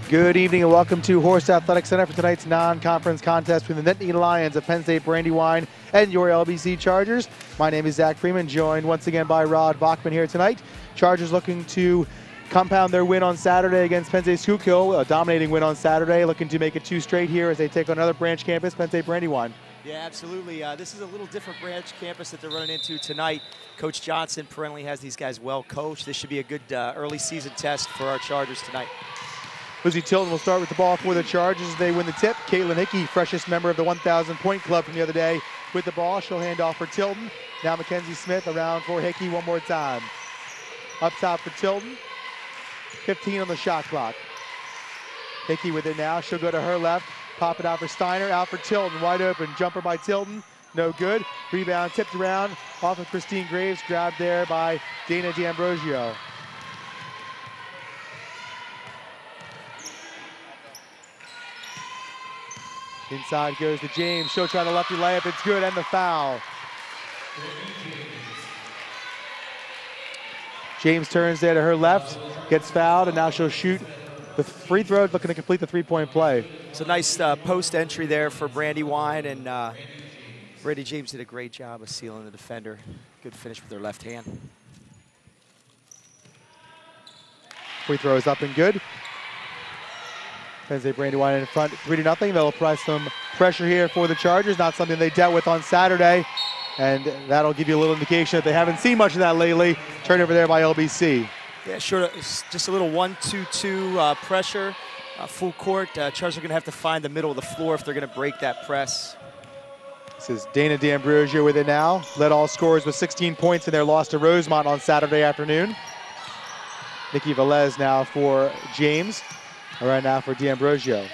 Good evening and welcome to Horst Athletic Center for tonight's non-conference contest between the Nittany Lions of Penn State Brandywine and your LBC Chargers. My name is Zach Freeman, joined once again by Rod Bachman here tonight. Chargers looking to compound their win on Saturday against Penn State Schuylkill, a dominating win on Saturday, looking to make it 2 straight here as they take on another branch campus, Penn State Brandywine. Yeah, absolutely. This is a little different branch campus that they're running into tonight. Coach Johnson perennially has these guys well coached. This should be a good early season test for our Chargers tonight. Lizzie Tilton will start with the ball for the Chargers as they win the tip. Caitlin Hickey, freshest member of the 1,000-point club from the other day, with the ball. She'll hand off for Tilton. Now Mackenzie Smith around for Hickey one more time. Up top for Tilton. 15 on the shot clock. Hickey with it now. She'll go to her left. Pop it out for Steiner. Out for Tilton. Wide open. Jumper by Tilton. No good. Rebound tipped around. Off of Christine Graves. Grabbed there by Dana D'Ambrosio. Inside goes to James. She'll try the lefty layup. It's good, and the foul. James turns there to her left, gets fouled, and now she'll shoot the free throw, looking to complete the three-point play. It's a nice post entry there for Brandywine, and Brady James did a great job of sealing the defender. Good finish with her left hand. Free throw is up and good. Penn State Brandywine in front 3-0. They'll apply some pressure here for the Chargers, not something they dealt with on Saturday. And that'll give you a little indication that they haven't seen much of that lately. Turnover there by LBC. Yeah, sure. It's just a little 1-2-2 pressure, full court. Chargers are going to have to find the middle of the floor if they're going to break that press. This is Dana D'Ambrosio with it now. Led all scorers with 16 points in their loss to Rosemont on Saturday afternoon. Nikki Velez now for James. Right now for D'Ambrosio.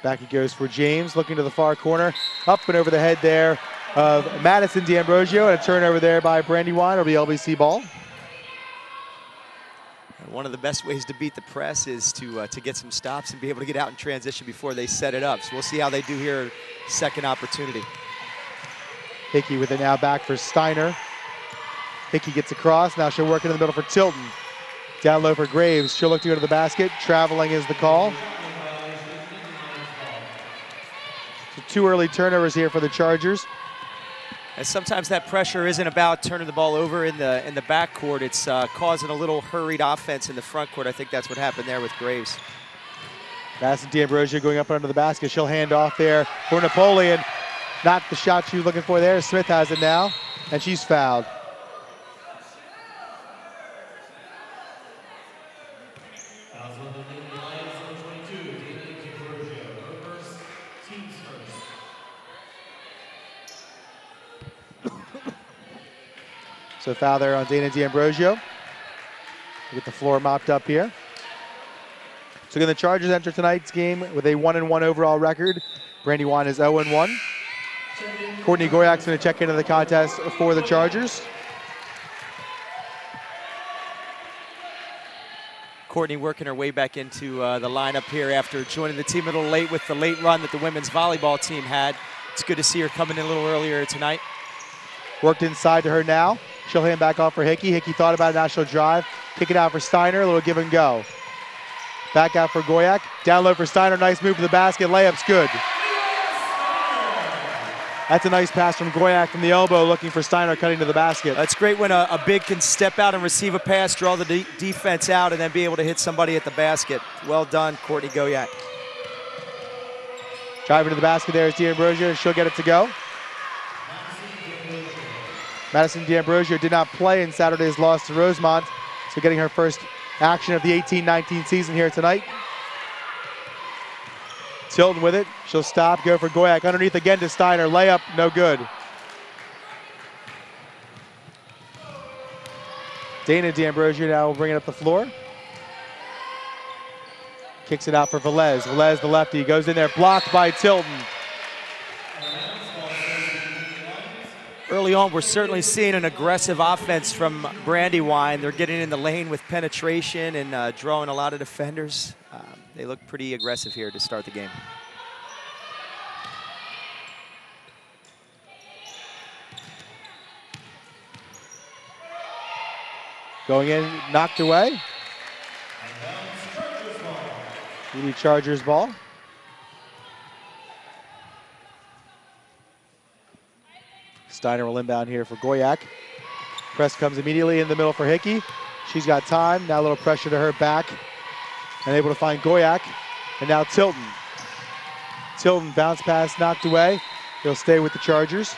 Back he goes for James, looking to the far corner. Up and over the head there of Madison D'Ambrosio, and a turnover there by Brandywine. It'll be LBC ball. One of the best ways to beat the press is to get some stops and be able to get out in transition before they set it up. So we'll see how they do here, second opportunity. Hickey with it now back for Steiner. Hickey gets across, now she'll work in the middle for Tilton. Down low for Graves. She'll look to go to the basket. Traveling is the call. So 2 early turnovers here for the Chargers. And sometimes that pressure isn't about turning the ball over in the backcourt. It's causing a little hurried offense in the front court. I think that's what happened there with Graves. Madison D'Ambrosio going up under the basket. She'll hand off there for Napoleon. Not the shot she was looking for there. Smith has it now, and she's fouled. So foul there on Dana D'Ambrosio. Get the floor mopped up here. So again, the Chargers enter tonight's game with a 1-1 overall record. Brandywine is 0-1. Courtney Goyak's going to check into the contest for the Chargers. Courtney working her way back into the lineup here after joining the team a little late with the late run that the women's volleyball team had. It's good to see her coming in a little earlier tonight. Worked inside to her now. She'll hand back off for Hickey. Hickey thought about a national drive. Kick it out for Steiner, a little give and go. Back out for Goyak. Down low for Steiner, nice move to the basket. Layup's good. That's a nice pass from Goyak from the elbow, looking for Steiner cutting to the basket. That's great when a big can step out and receive a pass, draw the defense out, and then be able to hit somebody at the basket. Well done, Courtney Goyak. Driving to the basket there is D'Ambrosio. She'll get it to go. Madison D'Ambrosio did not play in Saturday's loss to Rosemont, so getting her first action of the 18-19 season here tonight. Tilton with it. She'll stop, go for Goyak. Underneath again to Steiner. Layup, no good. Dana D'Ambrosio now will bring it up the floor. Kicks it out for Velez. Velez, the lefty, goes in there, blocked by Tilton. Early on, we're certainly seeing an aggressive offense from Brandywine. They're getting in the lane with penetration and drawing a lot of defenders. They look pretty aggressive here to start the game. Going in, knocked away. Ely Chargers ball. Steiner will inbound here for Goyak. Press comes immediately in the middle for Hickey. She's got time. Now a little pressure to her back. And able to find Goyak. And now Tilton. Tilton bounce pass knocked away. He'll stay with the Chargers.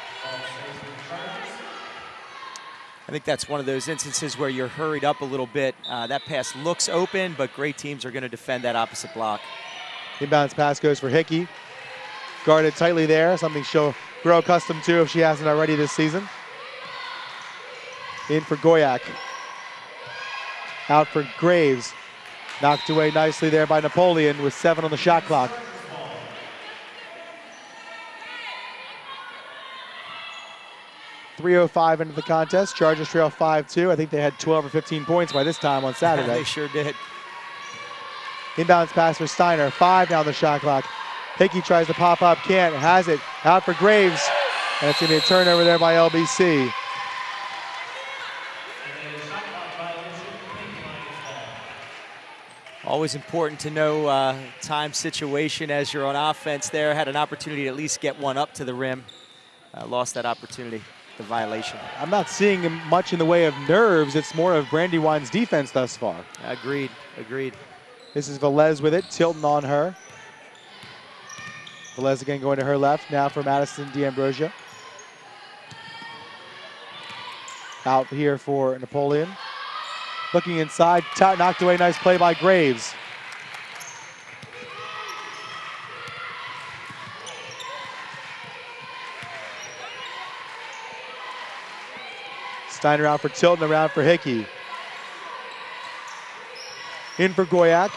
I think that's one of those instances where you're hurried up a little bit. That pass looks open, but great teams are going to defend that opposite block. Inbounds pass goes for Hickey. Guarded tightly there, something she'll grow accustomed to if she hasn't already this season. In for Goyak. Out for Graves. Knocked away nicely there by Napoleon with 7 on the shot clock. .305 into the contest. Chargers trail 5-2. I think they had 12 or 15 points by this time on Saturday. They sure did. Inbounds pass for Steiner. 5 down the shot clock. Hickey tries to pop up, can't, has it. Out for Graves. And it's going to be a turnover there by LBC. Always important to know time situation as you're on offense there. Had an opportunity to at least get one up to the rim. Lost that opportunity, the violation. I'm not seeing much in the way of nerves. It's more of Brandywine's defense thus far. Agreed, agreed. This is Velez with it, Tilton on her. Velez again going to her left, now for Madison D'Ambrosio. Out here for Napoleon. Looking inside, knocked away, nice play by Graves. Steiner out for Tilton, around for Hickey. In for Goyak.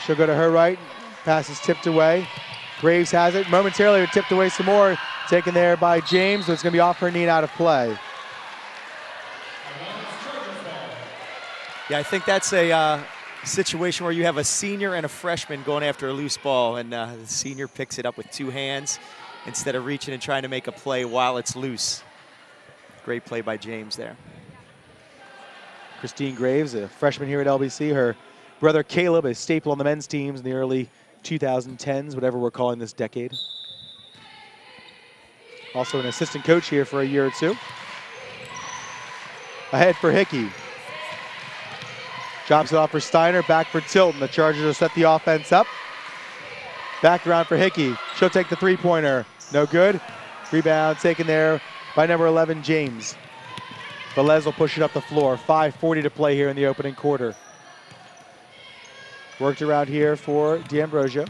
She'll go to her right, pass is tipped away. Graves has it, momentarily tipped away some more. Taken there by James, but it's going to be off her knee and out of play. Yeah, I think that's a situation where you have a senior and a freshman going after a loose ball, and the senior picks it up with 2 hands instead of reaching and trying to make a play while it's loose. Great play by James there. Christine Graves, a freshman here at LBC. Her brother Caleb, a staple on the men's teams in the early 2010s, whatever we're calling this decade. Also an assistant coach here for a year or 2. Ahead for Hickey. Drops it off for Steiner, back for Tilton. The Chargers will set the offense up. Back around for Hickey. She'll take the 3-pointer. No good. Rebound taken there by number 11, James. Velez will push it up the floor. 5:40 to play here in the opening quarter. Worked around here for D'Ambrosio.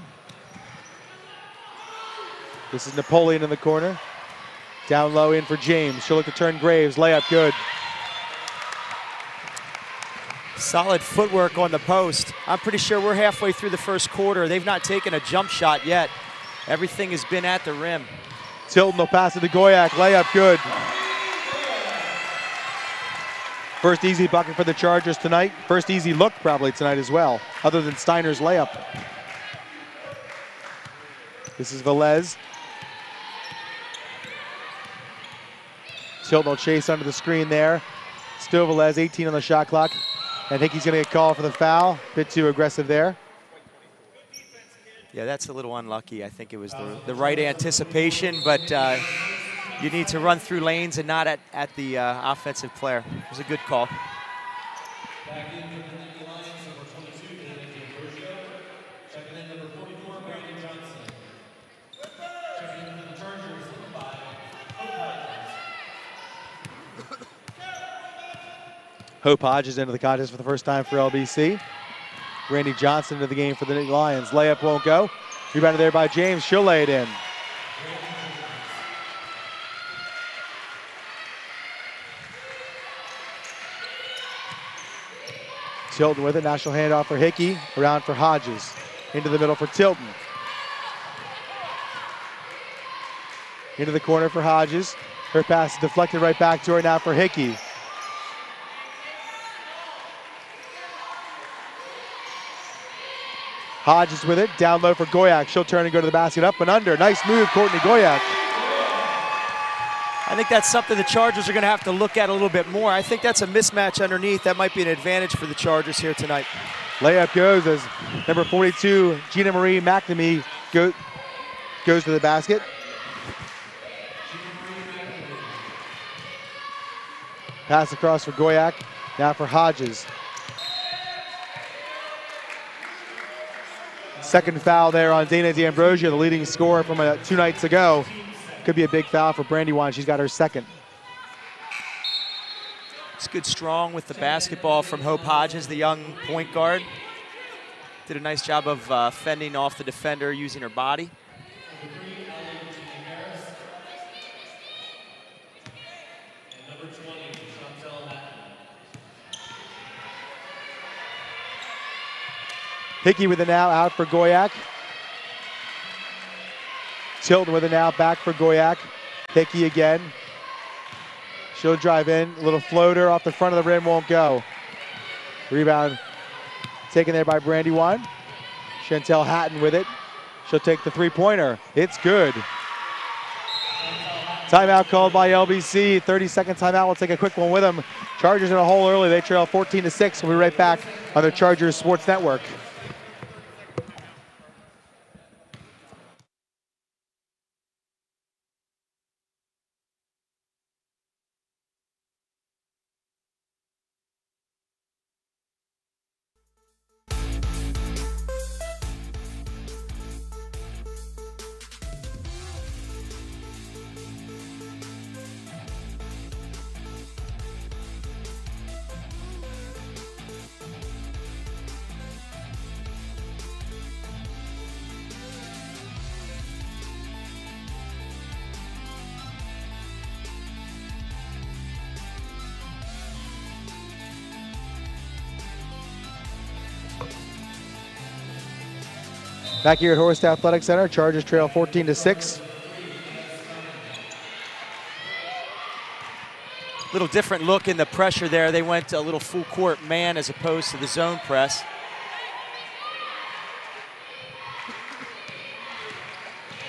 This is Napoleon in the corner. Down low in for James. She'll look to turn Graves. Layup good. Solid footwork on the post. I'm pretty sure we're halfway through the first quarter. They've not taken a jump shot yet. Everything has been at the rim. Tilton will pass it to Goyak. Layup good. First easy bucket for the Chargers tonight. First easy look probably tonight as well, other than Steiner's layup. This is Velez. Tilton will chase under the screen there. Still Velez, 18 on the shot clock. I think he's going to get called for the foul. Bit too aggressive there. Yeah, that's a little unlucky. I think it was the right anticipation, but you need to run through lanes and not at the offensive player. It was a good call. Hope Hodges into the contest for the first time for LBC. Randy Johnson into the game for the Lions. Layup won't go. Rebounded there by James. She'll lay it in. Tilton with it. National handoff for Hickey. Around for Hodges. Into the middle for Tilton. Into the corner for Hodges. Her pass is deflected right back to her now for Hickey. Hodges with it, down low for Goyak. She'll turn and go to the basket, up and under. Nice move, Courtney Goyak. I think that's something the Chargers are going to have to look at a little bit more. I think that's a mismatch underneath. That might be an advantage for the Chargers here tonight. Layup goes as number 42, Gina Marie McNamee, goes to the basket. Pass across for Goyak, now for Hodges. Second foul there on Dana D'Ambrosio, the leading scorer from 2 nights ago. Could be a big foul for Brandywine. She's got her second. It's good strong with the basketball from Hope Hodges, the young point guard. Did a nice job of fending off the defender using her body. Hickey with it now, out for Goyak. Tilton with it now, back for Goyak. Hickey again. She'll drive in, a little floater off the front of the rim, won't go. Rebound taken there by Brandywine. Chantel Hatton with it. She'll take the three-pointer. It's good. Timeout called by LBC. 30-second timeout. We'll take a quick one with them. Chargers in a hole early. They trail 14-6. We'll be right back on the Chargers Sports Network. Back here at Horst Athletic Center, Chargers trail 14-6. Little different look in the pressure there. They went a little full court man as opposed to the zone press.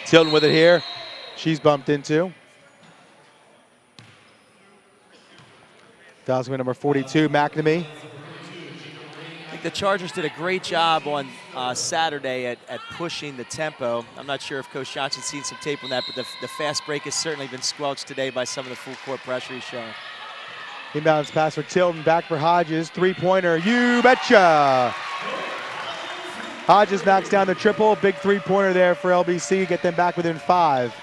Tilton with it here. She's bumped into. Fouls with number 42, McNamee. I think the Chargers did a great job on Saturday at pushing the tempo. I'm not sure if Coach Johnson's seen some tape on that, but the fast break has certainly been squelched today by some of the full court pressure he's showing. Inbounds pass for Tilton, back for Hodges. Three-pointer, you betcha! Hodges knocks down the triple. Big three-pointer there for LBC. Get them back within 5.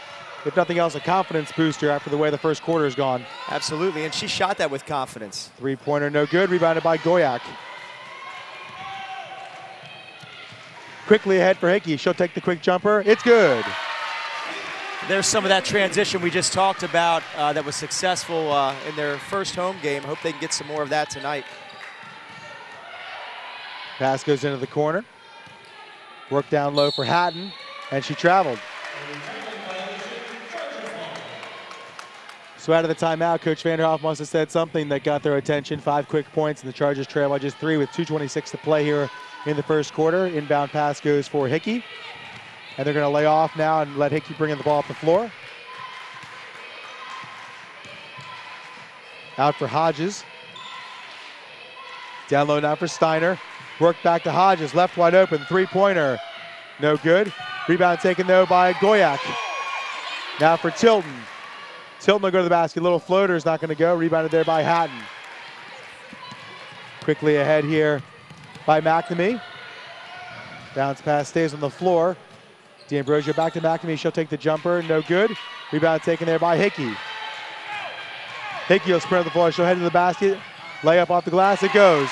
if nothing else, a confidence booster after the way the first quarter has gone. Absolutely, and she shot that with confidence. Three-pointer, no good. Rebounded by Goyak. Quickly ahead for Hickey. She'll take the quick jumper. It's good. There's some of that transition we just talked about that was successful in their first home game. Hope they can get some more of that tonight. Pass goes into the corner. Work down low for Hatton, and she traveled. So out of the timeout, Coach Vanderhoff must have said something that got their attention. 5 quick points, and the Chargers trail by just 3 with 2:26 to play here in the first quarter. Inbound pass goes for Hickey. And they're going to lay off now and let Hickey bring in the ball up the floor. Out for Hodges. Down low now for Steiner. Work back to Hodges, left wide open, three-pointer. No good. Rebound taken though by Goyak. Now for Tilton. Tilton will go to the basket. Little floater is not going to go. Rebounded there by Hatton. Quickly ahead here by McNamee. Bounce pass stays on the floor. D'Ambrosio back to McNamee. She'll take the jumper. No good. Rebound taken there by Hickey. Hickey will sprint up the floor. She'll head to the basket. Layup off the glass. It goes.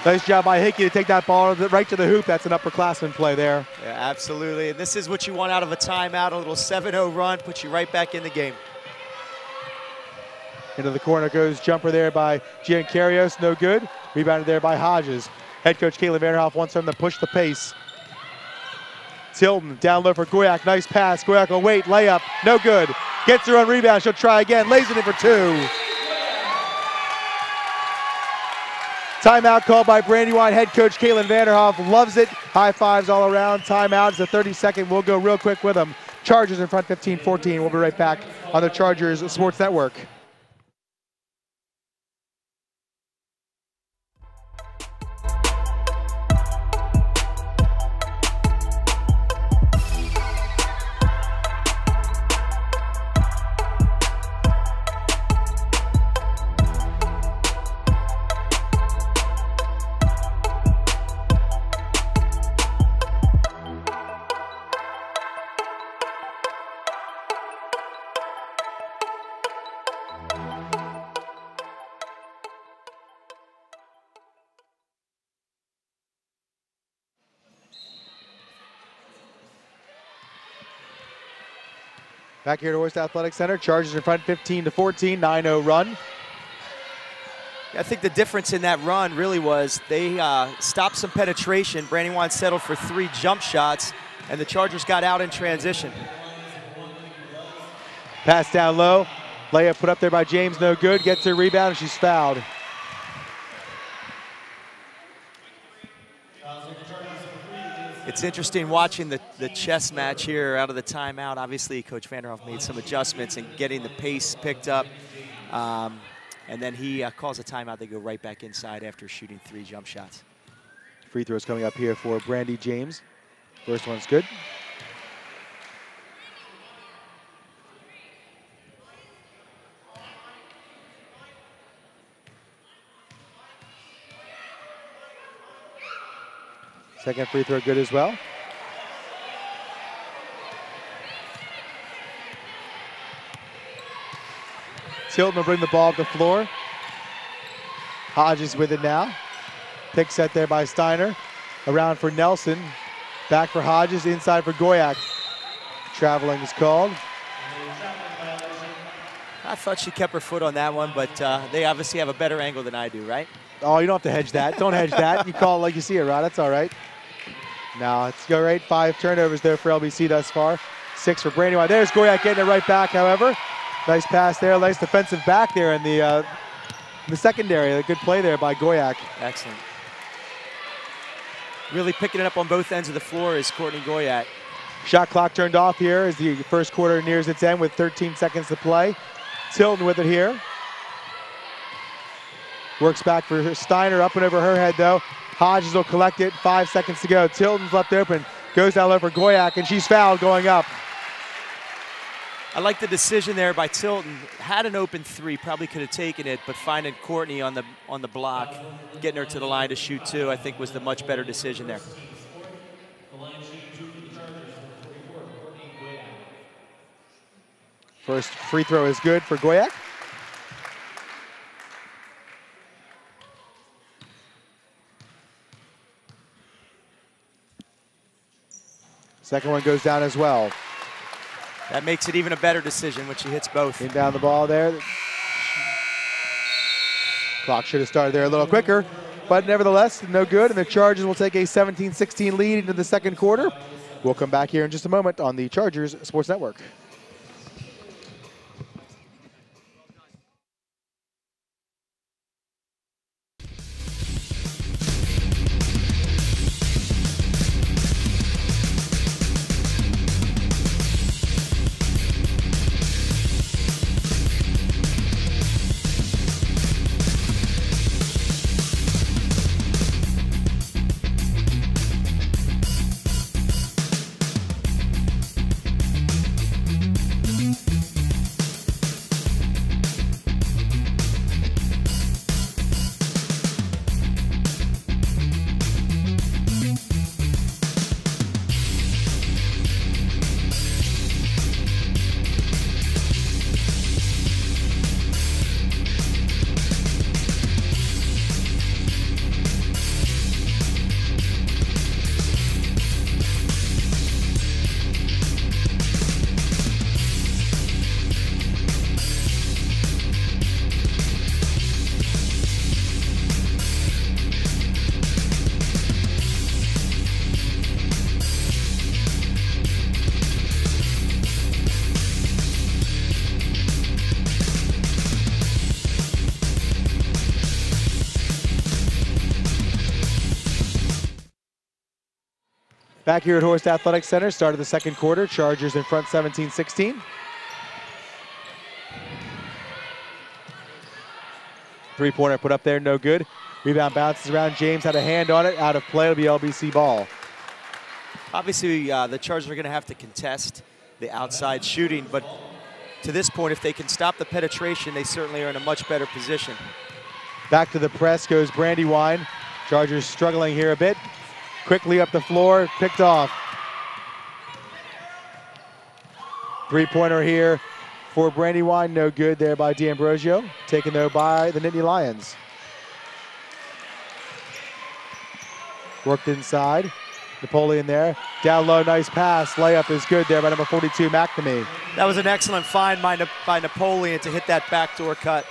Nice job by Hickey to take that ball right to the hoop. That's an upperclassman play there. Yeah, absolutely. And this is what you want out of a timeout. A little 7-0 run puts you right back in the game. Into the corner goes jumper there by Giancarios. No good. Rebounded there by Hodges. Head coach Caitlin Vanderhoff wants them to push the pace. Tilton down low for Goyak. Nice pass. Goyak will wait. Layup. No good. Gets her own rebound. She'll try again. Lays it in for 2. Timeout called by Brandywine. Head coach Caitlin Vanderhoff loves it. High fives all around. Timeout is a 30-second. We'll go real quick with them. Chargers in front 15-14. We'll be right back on the Chargers Sports Network. Back here at Oyster Athletic Center, Chargers in front 15-14, 9-0 run. I think the difference in that run really was they stopped some penetration. Brandywine settled for 3 jump shots, and the Chargers got out in transition. Pass down low, layup put up there by James, no good. Gets her rebound, and she's fouled. It's interesting watching the chess match here out of the timeout. Obviously, Coach Vanderhoff made some adjustments and getting the pace picked up. And then he calls a timeout. They go right back inside after shooting 3 jump shots. Free throws coming up here for Brandy James. First one's good. Second free throw good as well. Tilton will bring the ball up the floor. Hodges with it now. Pick set there by Steiner. Around for Nelson. Back for Hodges, inside for Goyak. Traveling is called. I thought she kept her foot on that one, but they obviously have a better angle than I do, right? Oh, you don't have to hedge that. Don't hedge that. You call it like you see it, Rod. That's all right. Now, let's go right. 5 turnovers there for LBC thus far. 6 for Brandywine. There's Goyak getting it right back, however. Nice pass there. Nice defensive back there in the secondary. A good play there by Goyak. Excellent. Really picking it up on both ends of the floor is Courtney Goyak. Shot clock turned off here as the first quarter nears its end with 13 seconds to play. Tilton with it here. Works back for Steiner, up and over her head though. Hodges will collect it, 5 seconds to go. Tilton's left open, goes down low for Goyak, and she's fouled going up. I like the decision there by Tilton. Had an open 3, probably could have taken it, but finding Courtney on the block, getting her to the line to shoot 2, I think was the much better decision there. First free throw is good for Goyak. Second one goes down as well. That makes it even a better decision when she hits both. Inbound the ball there. Clock should have started there a little quicker, but nevertheless, no good, and the Chargers will take a 17-16 lead into the second quarter. We'll come back here in just a moment on the Chargers Sports Network. Back here at Horst Athletic Center, start of the second quarter. Chargers in front 17-16. Three-pointer put up there, no good. Rebound bounces around. James had a hand on it, out of play. It'll be LBC ball. Obviously, the Chargers are going to have to contest the outside shooting, but to this point, if they can stop the penetration, they certainly are in a much better position. Back to the press goes Brandywine. Chargers struggling here a bit. Quickly up the floor, picked off. Three-pointer here for Brandywine, no good there by D'Ambrosio. Taken though by the Nittany Lions. Worked inside. Napoleon there. Down low, nice pass. Layup is good there by number 42, McNamee. That was an excellent find by Napoleon to hit that backdoor cut.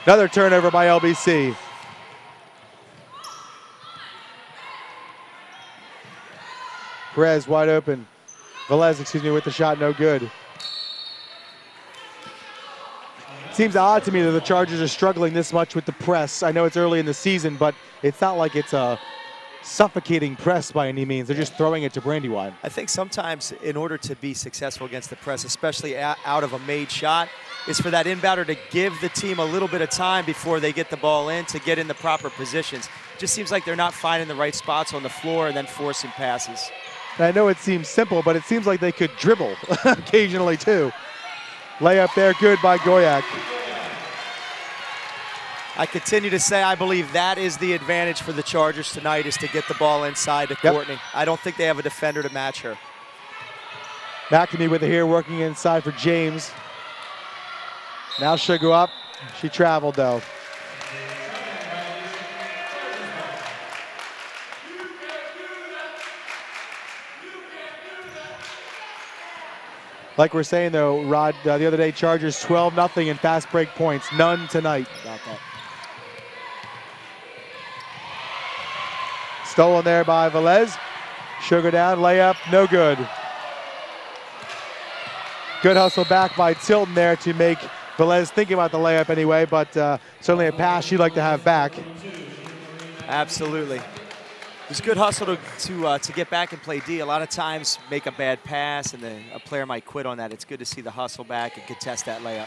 Another turnover by LBC. Perez wide open. Velez, excuse me, with the shot, no good. Seems odd to me that the Chargers are struggling this much with the press. I know it's early in the season, but it's not like it's a suffocating press by any means. They're just throwing it to Brandywine. I think sometimes in order to be successful against the press, especially out of a made shot, is for that inbounder to give the team a little bit of time before they get the ball in to get in the proper positions. Just seems like they're not finding the right spots on the floor and then forcing passes. And I know it seems simple, but it seems like they could dribble occasionally too. Layup there, good by Goyak. I continue to say I believe that is the advantage for the Chargers tonight, is to get the ball inside to Courtney. I don't think they have a defender to match her. McNamee with it here, working inside for James. Now she'll go up. She traveled though. Like we're saying though, Rod, the other day, Chargers 12-0 in fast break points. None tonight. About that. Stolen there by Velez. Sugar down, layup, no good. Good hustle back by Tilton there to make Velez thinking about the layup anyway, but certainly a pass she'd like to have back. Absolutely. It was good hustle to get back and play D. A lot of times make a bad pass and a player might quit on that. It's good to see the hustle back and contest that layup.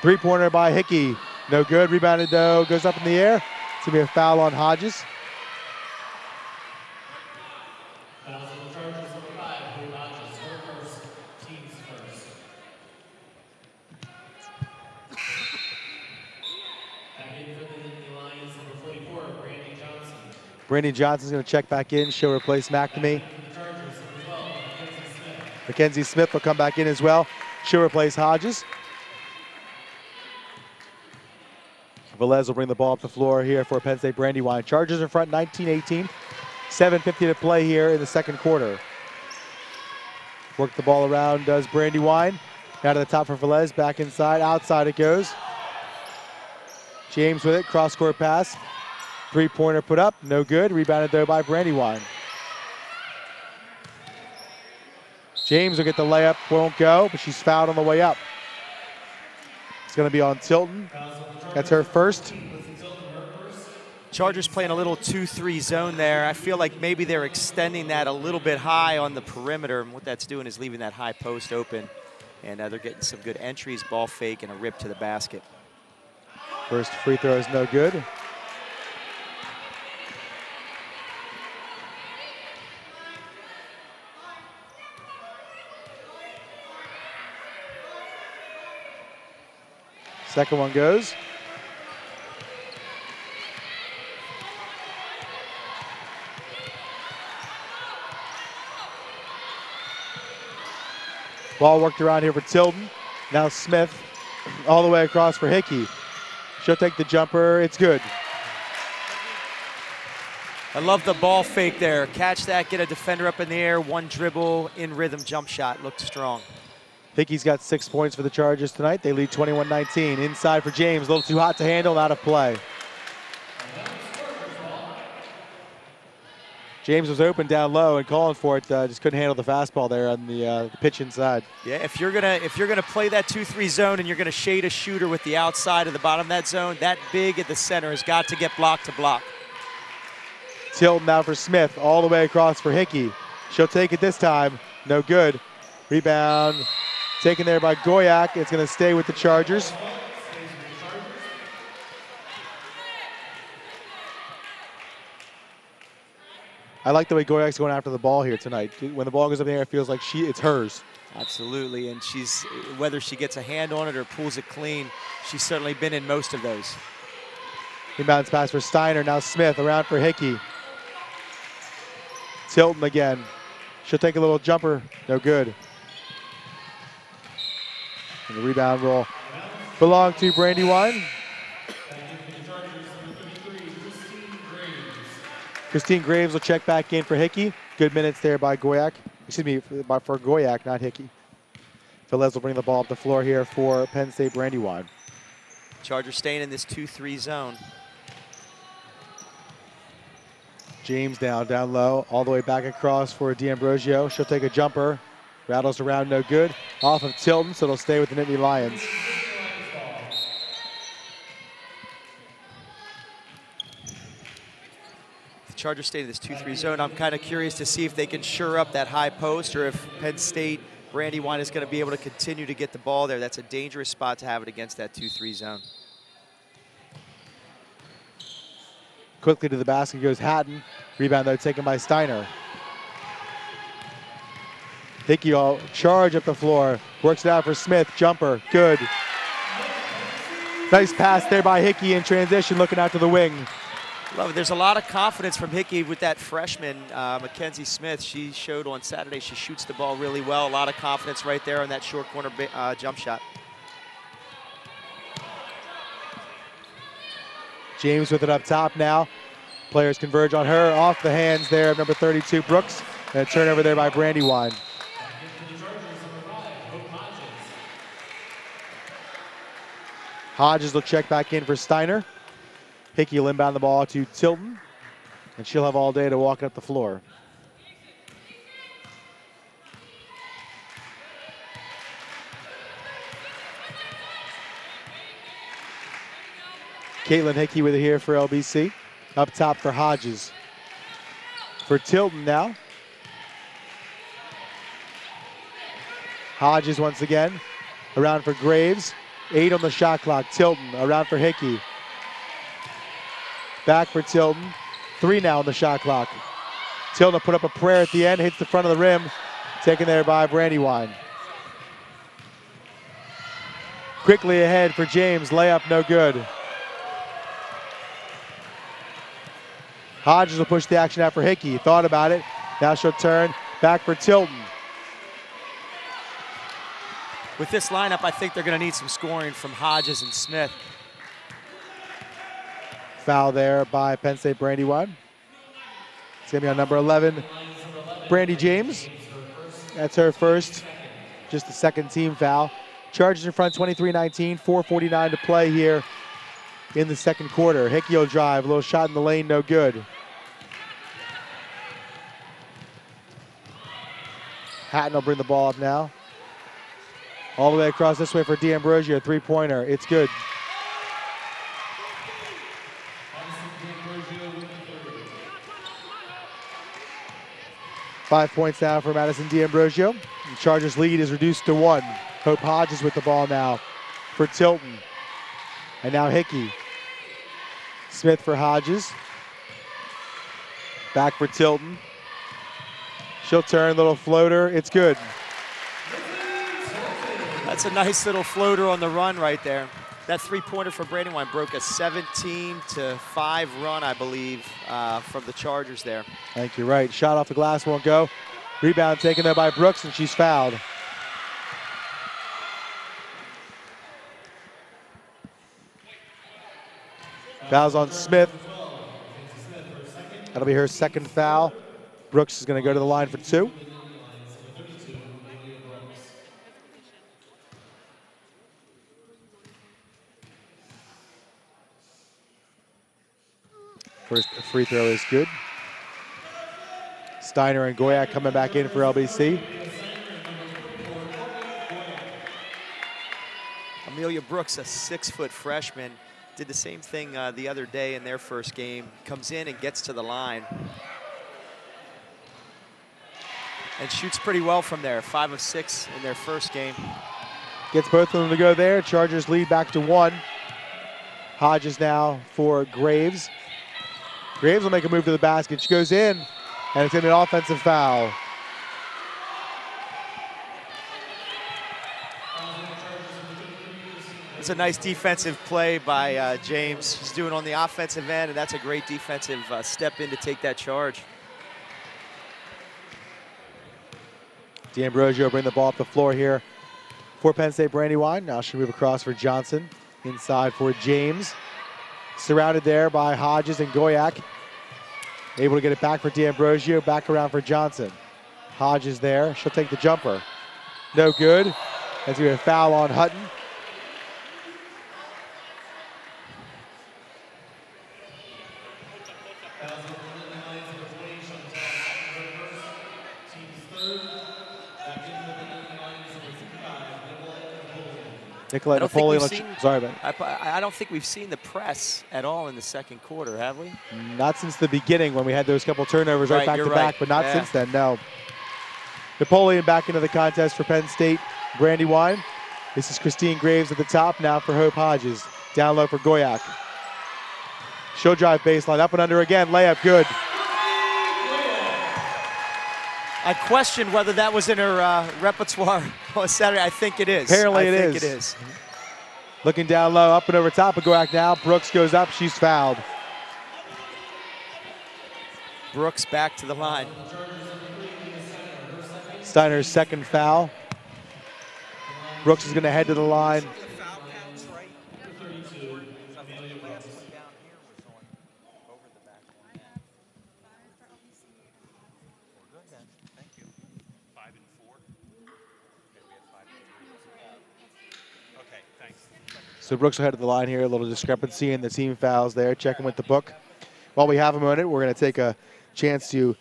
Three-pointer by Hickey. No good. Rebounded though. Goes up in the air. It's going to be a foul on Hodges. Brandon Johnson's going to check back in. She'll replace McNamee. Mackenzie Smith will come back in as well. She'll replace Hodges. Velez will bring the ball up the floor here for Penn State Brandywine. Chargers in front 19-18. 7:50 to play here in the second quarter. Work the ball around does Brandywine. Now to the top for Velez, back inside, outside it goes. James with it, cross-court pass. Three-pointer put up, no good. Rebounded though by Brandywine. James will get the layup, won't go, but she's fouled on the way up. It's going to be on Tilton. That's her first. Chargers playing a little 2-3 zone there. I feel like maybe they're extending that a little bit high on the perimeter, and what that's doing is leaving that high post open. And they're getting some good entries, ball fake, and a rip to the basket. First free throw is no good. Second one goes. Ball worked around here for Tilden. Now Smith all the way across for Hickey. She'll take the jumper. It's good. I love the ball fake there. Catch that, get a defender up in the air, one dribble, in rhythm jump shot. Looked strong. Hickey's got 6 points for the Chargers tonight. They lead 21-19. Inside for James. A little too hot to handle, out of play. James was open down low and calling for it. Just couldn't handle the fastball there on the pitch inside. Yeah, if you're gonna play that 2-3 zone and you're gonna shade a shooter with the outside of the bottom of that zone, that big at the center has got to get block to block. Tilton now for Smith, all the way across for Hickey. She'll take it this time. No good. Rebound taken there by Goyak. It's going to stay with the Chargers. I like the way Goyak's going after the ball here tonight. When the ball goes up in the air, it feels like it's hers. Absolutely, and whether she gets a hand on it or pulls it clean, she's certainly been in most of those. Inbounds pass for Steiner, now Smith around for Hickey. Tilton again. She'll take a little jumper, no good. And the rebound will belong to Brandywine. Christine Graves will check back in for Hickey. Good minutes there by Goyak. Excuse me, for Goyak, not Hickey. Velez will bring the ball up the floor here for Penn State Brandywine. Chargers staying in this 2-3 zone. James down low, all the way back across for D'Ambrosio. She'll take a jumper. Rattles around, no good. Off of Tilton, so it'll stay with the Nittany Lions. The Chargers stay in this 2-3 zone. I'm kind of curious to see if they can shore up that high post or if Penn State Brandywine is going to be able to continue to get the ball there. That's a dangerous spot to have it against that 2-3 zone. Quickly to the basket goes Hatton. Rebound, though, taken by Steiner. Hickey all charge up the floor. Works it out for Smith. Jumper. Good. Nice pass there by Hickey in transition, looking out to the wing. Love it. There's a lot of confidence from Hickey with that freshman, Mackenzie Smith. She showed on Saturday she shoots the ball really well. A lot of confidence right there on that short corner jump shot. James with it up top now. Players converge on her. Off the hands there of number 32, Brooks. And a turnover there by Brandywine. Hodges will check back in for Steiner. Hickey will inbound the ball to Tilton. And she'll have all day to walk up the floor. Caitlin Hickey with it here for LBC. Up top for Hodges. For Tilton now. Hodges once again. Around for Graves. 8 on the shot clock. Tilton around for Hickey. Back for Tilton. 3 now on the shot clock. Tilton put up a prayer at the end. Hits the front of the rim. Taken there by Brandywine. Quickly ahead for James. Layup no good. Hodges will push the action out for Hickey. Thought about it. Now she'll turn back for Tilton. With this lineup, I think they're going to need some scoring from Hodges and Smith. Foul there by Penn State Brandywine. It's going to be on number 11, Brandy James. That's her first, just the second team foul. Chargers in front 23-19, 4:49 to play here in the second quarter. Hickey will drive, a little shot in the lane, no good. Hatton will bring the ball up now. All the way across this way for D'Ambrosio, three-pointer, it's good. Five points now for Madison D'Ambrosio. The Chargers' lead is reduced to 1. Hope Hodges with the ball now for Tilton. And now Hickey. Smith for Hodges. Back for Tilton. She'll turn, little floater, it's good. That's a nice little floater on the run right there. That three-pointer for Brandywine broke a 17-5 run, I believe, from the Chargers there. I think you're right. Shot off the glass won't go. Rebound taken there by Brooks, and she's fouled. Foul's on Smith. That'll be her second foul. Brooks is going to go to the line for 2. First free throw is good. Steiner and Goyak coming back in for LBC. Amelia Brooks, a 6-foot freshman, did the same thing the other day in their first game. Comes in and gets to the line. And shoots pretty well from there, 5 of 6 in their first game. Gets both of them to go there. Chargers lead back to 1. Hodges now for Graves. Graves will make a move to the basket. She goes in, and it's going to be an offensive foul. It's a nice defensive play by James. She's doing on the offensive end, and that's a great defensive step in to take that charge. D'Ambrosio bring the ball up the floor here for Penn State Brandywine. Now she'll move across for Johnson. Inside for James. Surrounded there by Hodges and Goyak. Able to get it back for D'Ambrosio. Back around for Johnson. Hodges there. She'll take the jumper. No good. That's going to be a foul on Hutton. Nicolette Napoleon. Sorry, man. I don't think we've seen the press at all in the second quarter, have we? Not since the beginning when we had those couple turnovers right back to back, but not since then, no. Napoleon back into the contest for Penn State Brandywine. This is Christine Graves at the top, now for Hope Hodges. Down low for Goyak. She'll drive baseline, up and under again, layup good. I questioned whether that was in her repertoire on Saturday. I think it is. Apparently I think it is. Looking down low, up and over top of Goyak now. Brooks goes up, she's fouled. Brooks back to the line. Steiner's second foul. Brooks is going to head to the line. So Brooks will head to the line here. A little discrepancy in the team fouls there. Checking with the book. While we have a moment, we're going to take a chance to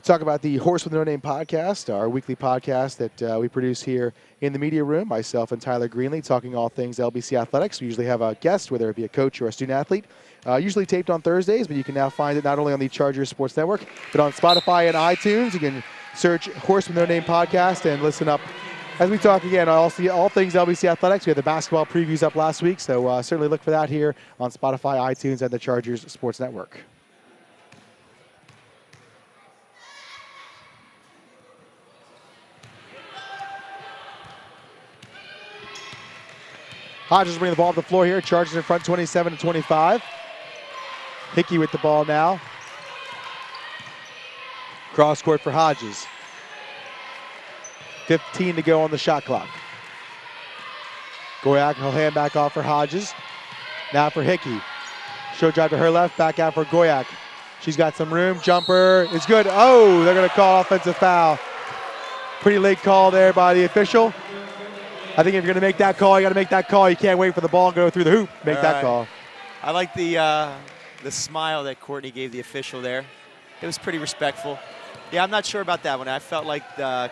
talk about the Horse with No Name podcast, our weekly podcast that we produce here in the media room. Myself and Tyler Greenlee talking all things LBC athletics. We usually have a guest, whether it be a coach or a student athlete. Usually taped on Thursdays, but you can now find it not only on the Chargers Sports Network, but on Spotify and iTunes. You can search Horse with No Name podcast and listen up as we talk again, all things LBC athletics. We had the basketball previews up last week, so certainly look for that here on Spotify, iTunes, and the Chargers Sports Network. Hodges bringing the ball up the floor here. Chargers in front 27-25. Hickey with the ball now. Cross court for Hodges. 15 to go on the shot clock. Goyak will hand back off for Hodges. Now for Hickey. Show drive to her left, back out for Goyak. She's got some room, jumper is good. Oh, they're gonna call offensive foul. Pretty late call there by the official. I think if you're gonna make that call, you gotta make that call. You can't wait for the ball and go through the hoop, make that call. I like the smile that Courtney gave the official there. It was pretty respectful. Yeah, I'm not sure about that one. I felt like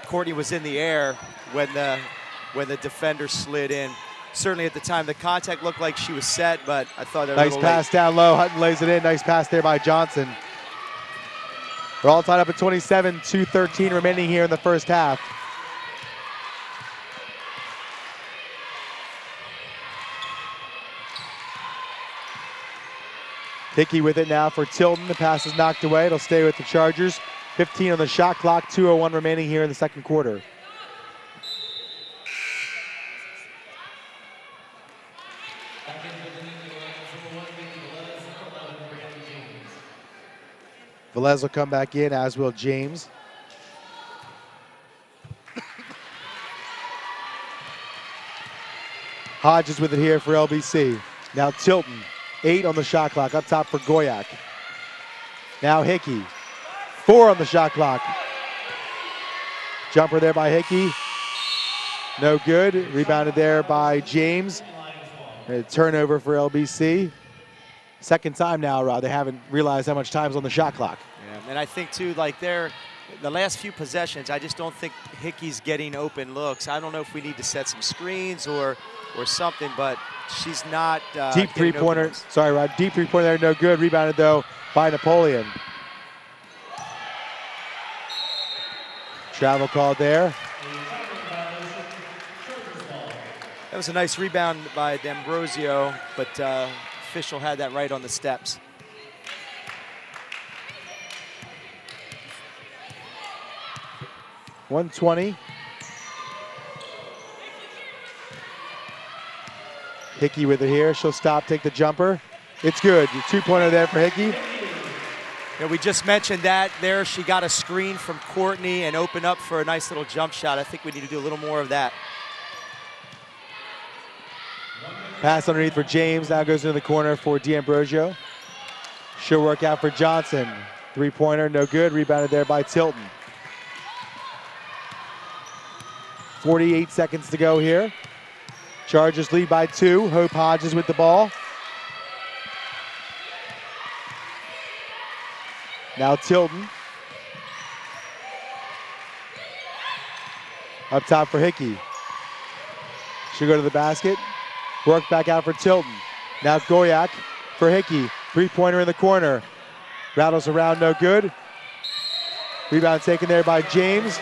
Courtney was in the air when the defender slid in. Certainly at the time, the contact looked like she was set, but I thought it was nice pass down low. Hutton lays it in. Nice pass there by Johnson. We're all tied up at 27, 2:13 remaining here in the first half. Hickey with it now for Tilton. The pass is knocked away. It'll stay with the Chargers. 15 on the shot clock, 2:01 remaining here in the second quarter. Velez will come back in, as will James. Hodges with it here for LBC. Now Tilton, 8 on the shot clock, up top for Goyak. Now Hickey, 4 on the shot clock. Jumper there by Hickey. No good. Rebounded there by James. A turnover for LBC. Second time now, Rod. They haven't realized how much time's on the shot clock. Yeah, and I think, too, like the last few possessions, I just don't think Hickey's getting open looks. I don't know if we need to set some screens or something, but she's not deep three-pointer. Sorry, Rod. Deep three-pointer there, no good. Rebounded, though, by Napoleon. Travel called there. That was a nice rebound by D'Ambrosio, but official had that right on the steps. .120. Hickey with it here. She'll stop, take the jumper. It's good. Two-pointer there for Hickey. Yeah, we just mentioned that there. She got a screen from Courtney and opened up for a nice little jump shot. I think we need to do a little more of that. Pass underneath for James. Now goes into the corner for D'Ambrosio. She'll work out for Johnson. Three-pointer, no good. Rebounded there by Tilton. 48 seconds to go here. Chargers lead by 2. Hope Hodges with the ball. Now Tilton. Up top for Hickey. She'll go to the basket. Work back out for Tilton. Now Goyak for Hickey. Three-pointer in the corner. Rattles around, no good. Rebound taken there by James.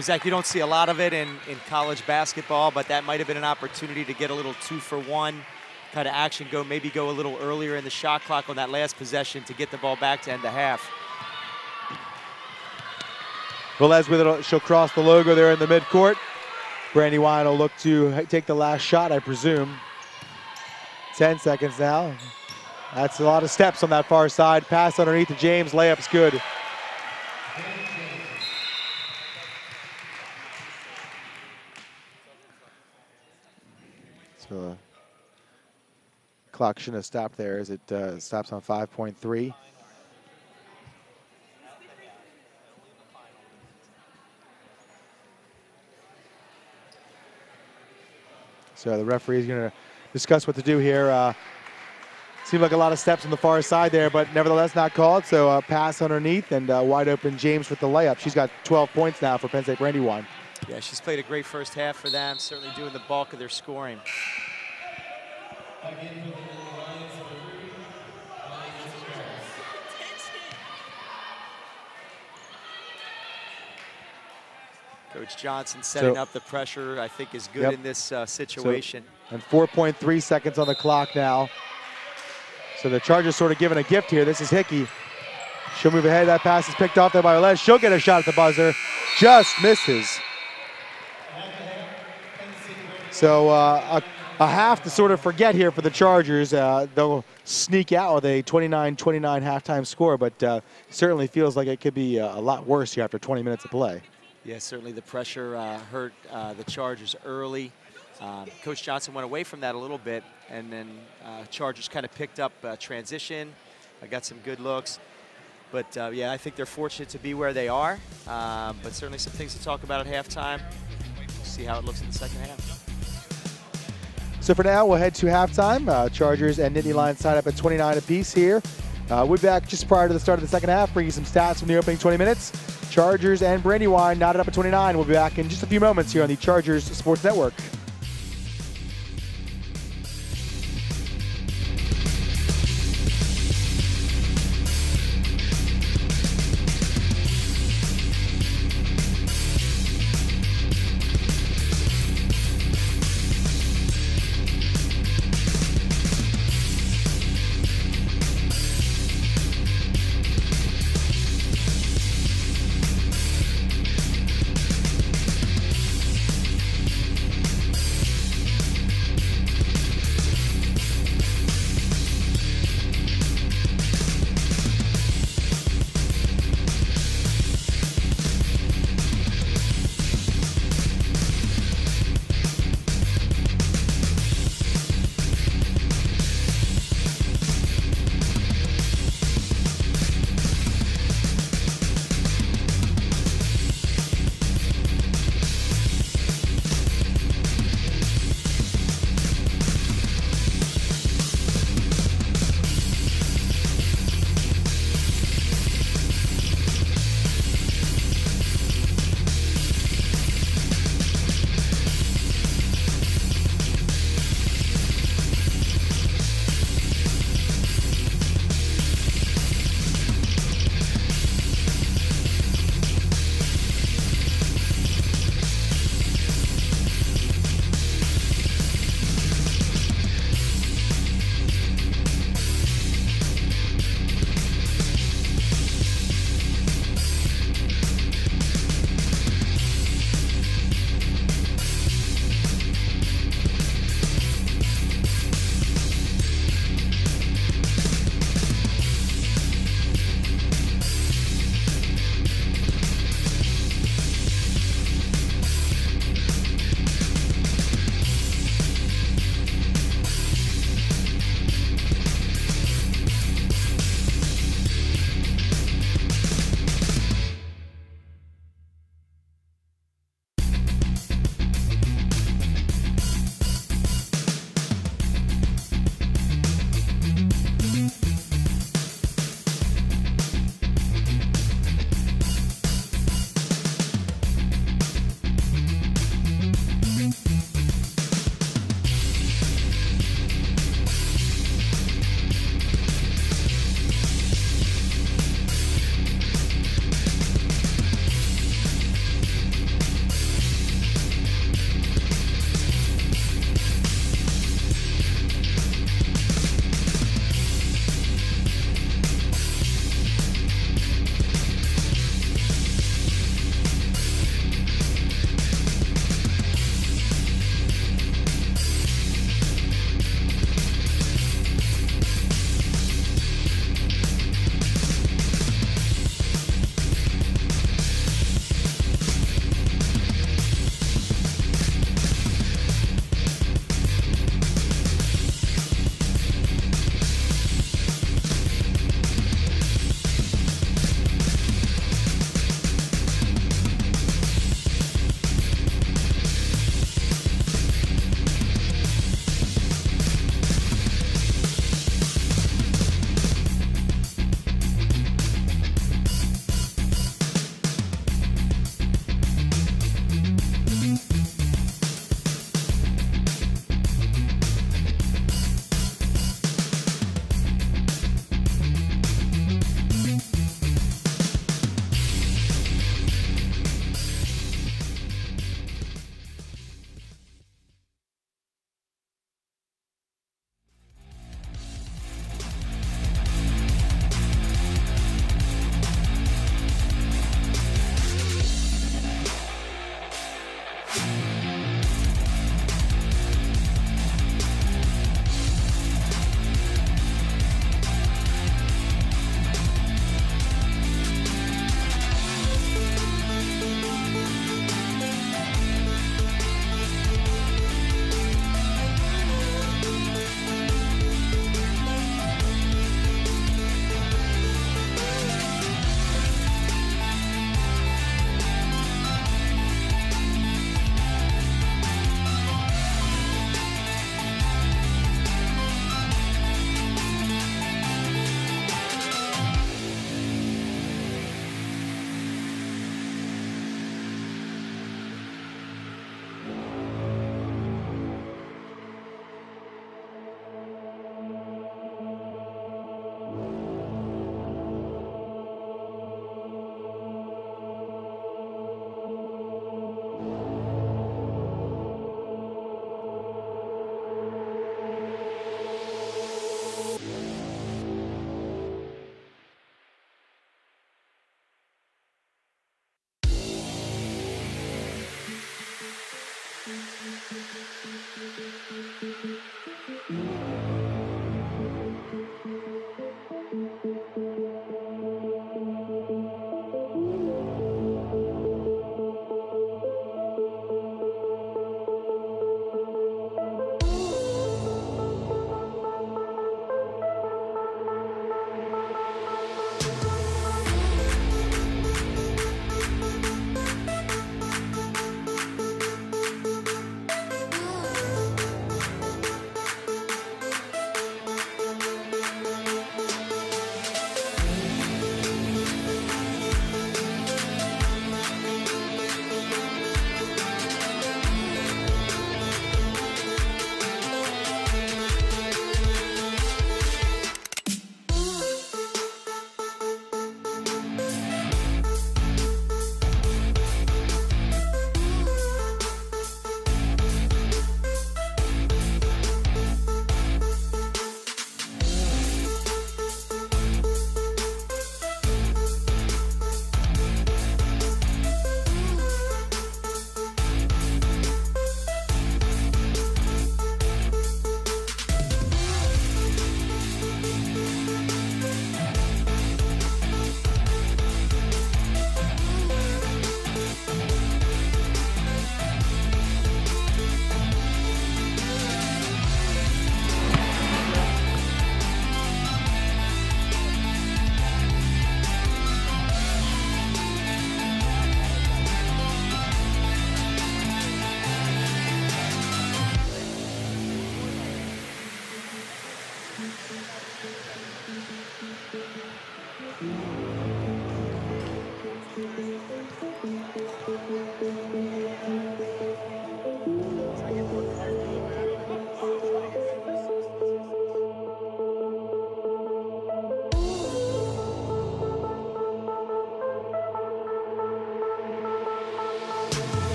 Zach, you don't see a lot of it in college basketball, but that might have been an opportunity to get a little 2-for-1 kind of action, maybe go a little earlier in the shot clock on that last possession to get the ball back to end the half. Velez with it, she'll cross the logo there in the midcourt. Brandywine will look to take the last shot, I presume. 10 seconds now. That's a lot of steps on that far side. Pass underneath to James, layup's good. So clock shouldn't have stopped there as it stops on 5.3. So the referee is going to discuss what to do here. Seemed like a lot of steps on the far side there, but nevertheless not called. So pass underneath and wide open James with the layup. She's got 12 points now for Penn State Brandywine. Yeah, she's played a great first half for them, certainly doing the bulk of their scoring. Coach Johnson setting up the pressure, I think, is good in this situation. So, and 4.3 seconds on the clock now. So the Chargers sort of giving a gift here. This is Hickey. She'll move ahead. That pass is picked off there by Velez. She'll get a shot at the buzzer. Just misses. So a a half to sort of forget here for the Chargers. They'll sneak out with a 29-29 halftime score, but certainly feels like it could be a lot worse here after 20 minutes of play. Yeah, certainly the pressure hurt the Chargers early. Coach Johnson went away from that a little bit, and then Chargers kind of picked up transition. I got some good looks. But, yeah, I think they're fortunate to be where they are. But certainly some things to talk about at halftime. We'll see how it looks in the second half. So for now, we'll head to halftime. Chargers and Nittany Lions tied up at 29 apiece here. We'll be back just prior to the start of the second half, bringing some stats from the opening 20 minutes. Chargers and Brandywine knotted up at 29. We'll be back in just a few moments here on the Chargers Sports Network.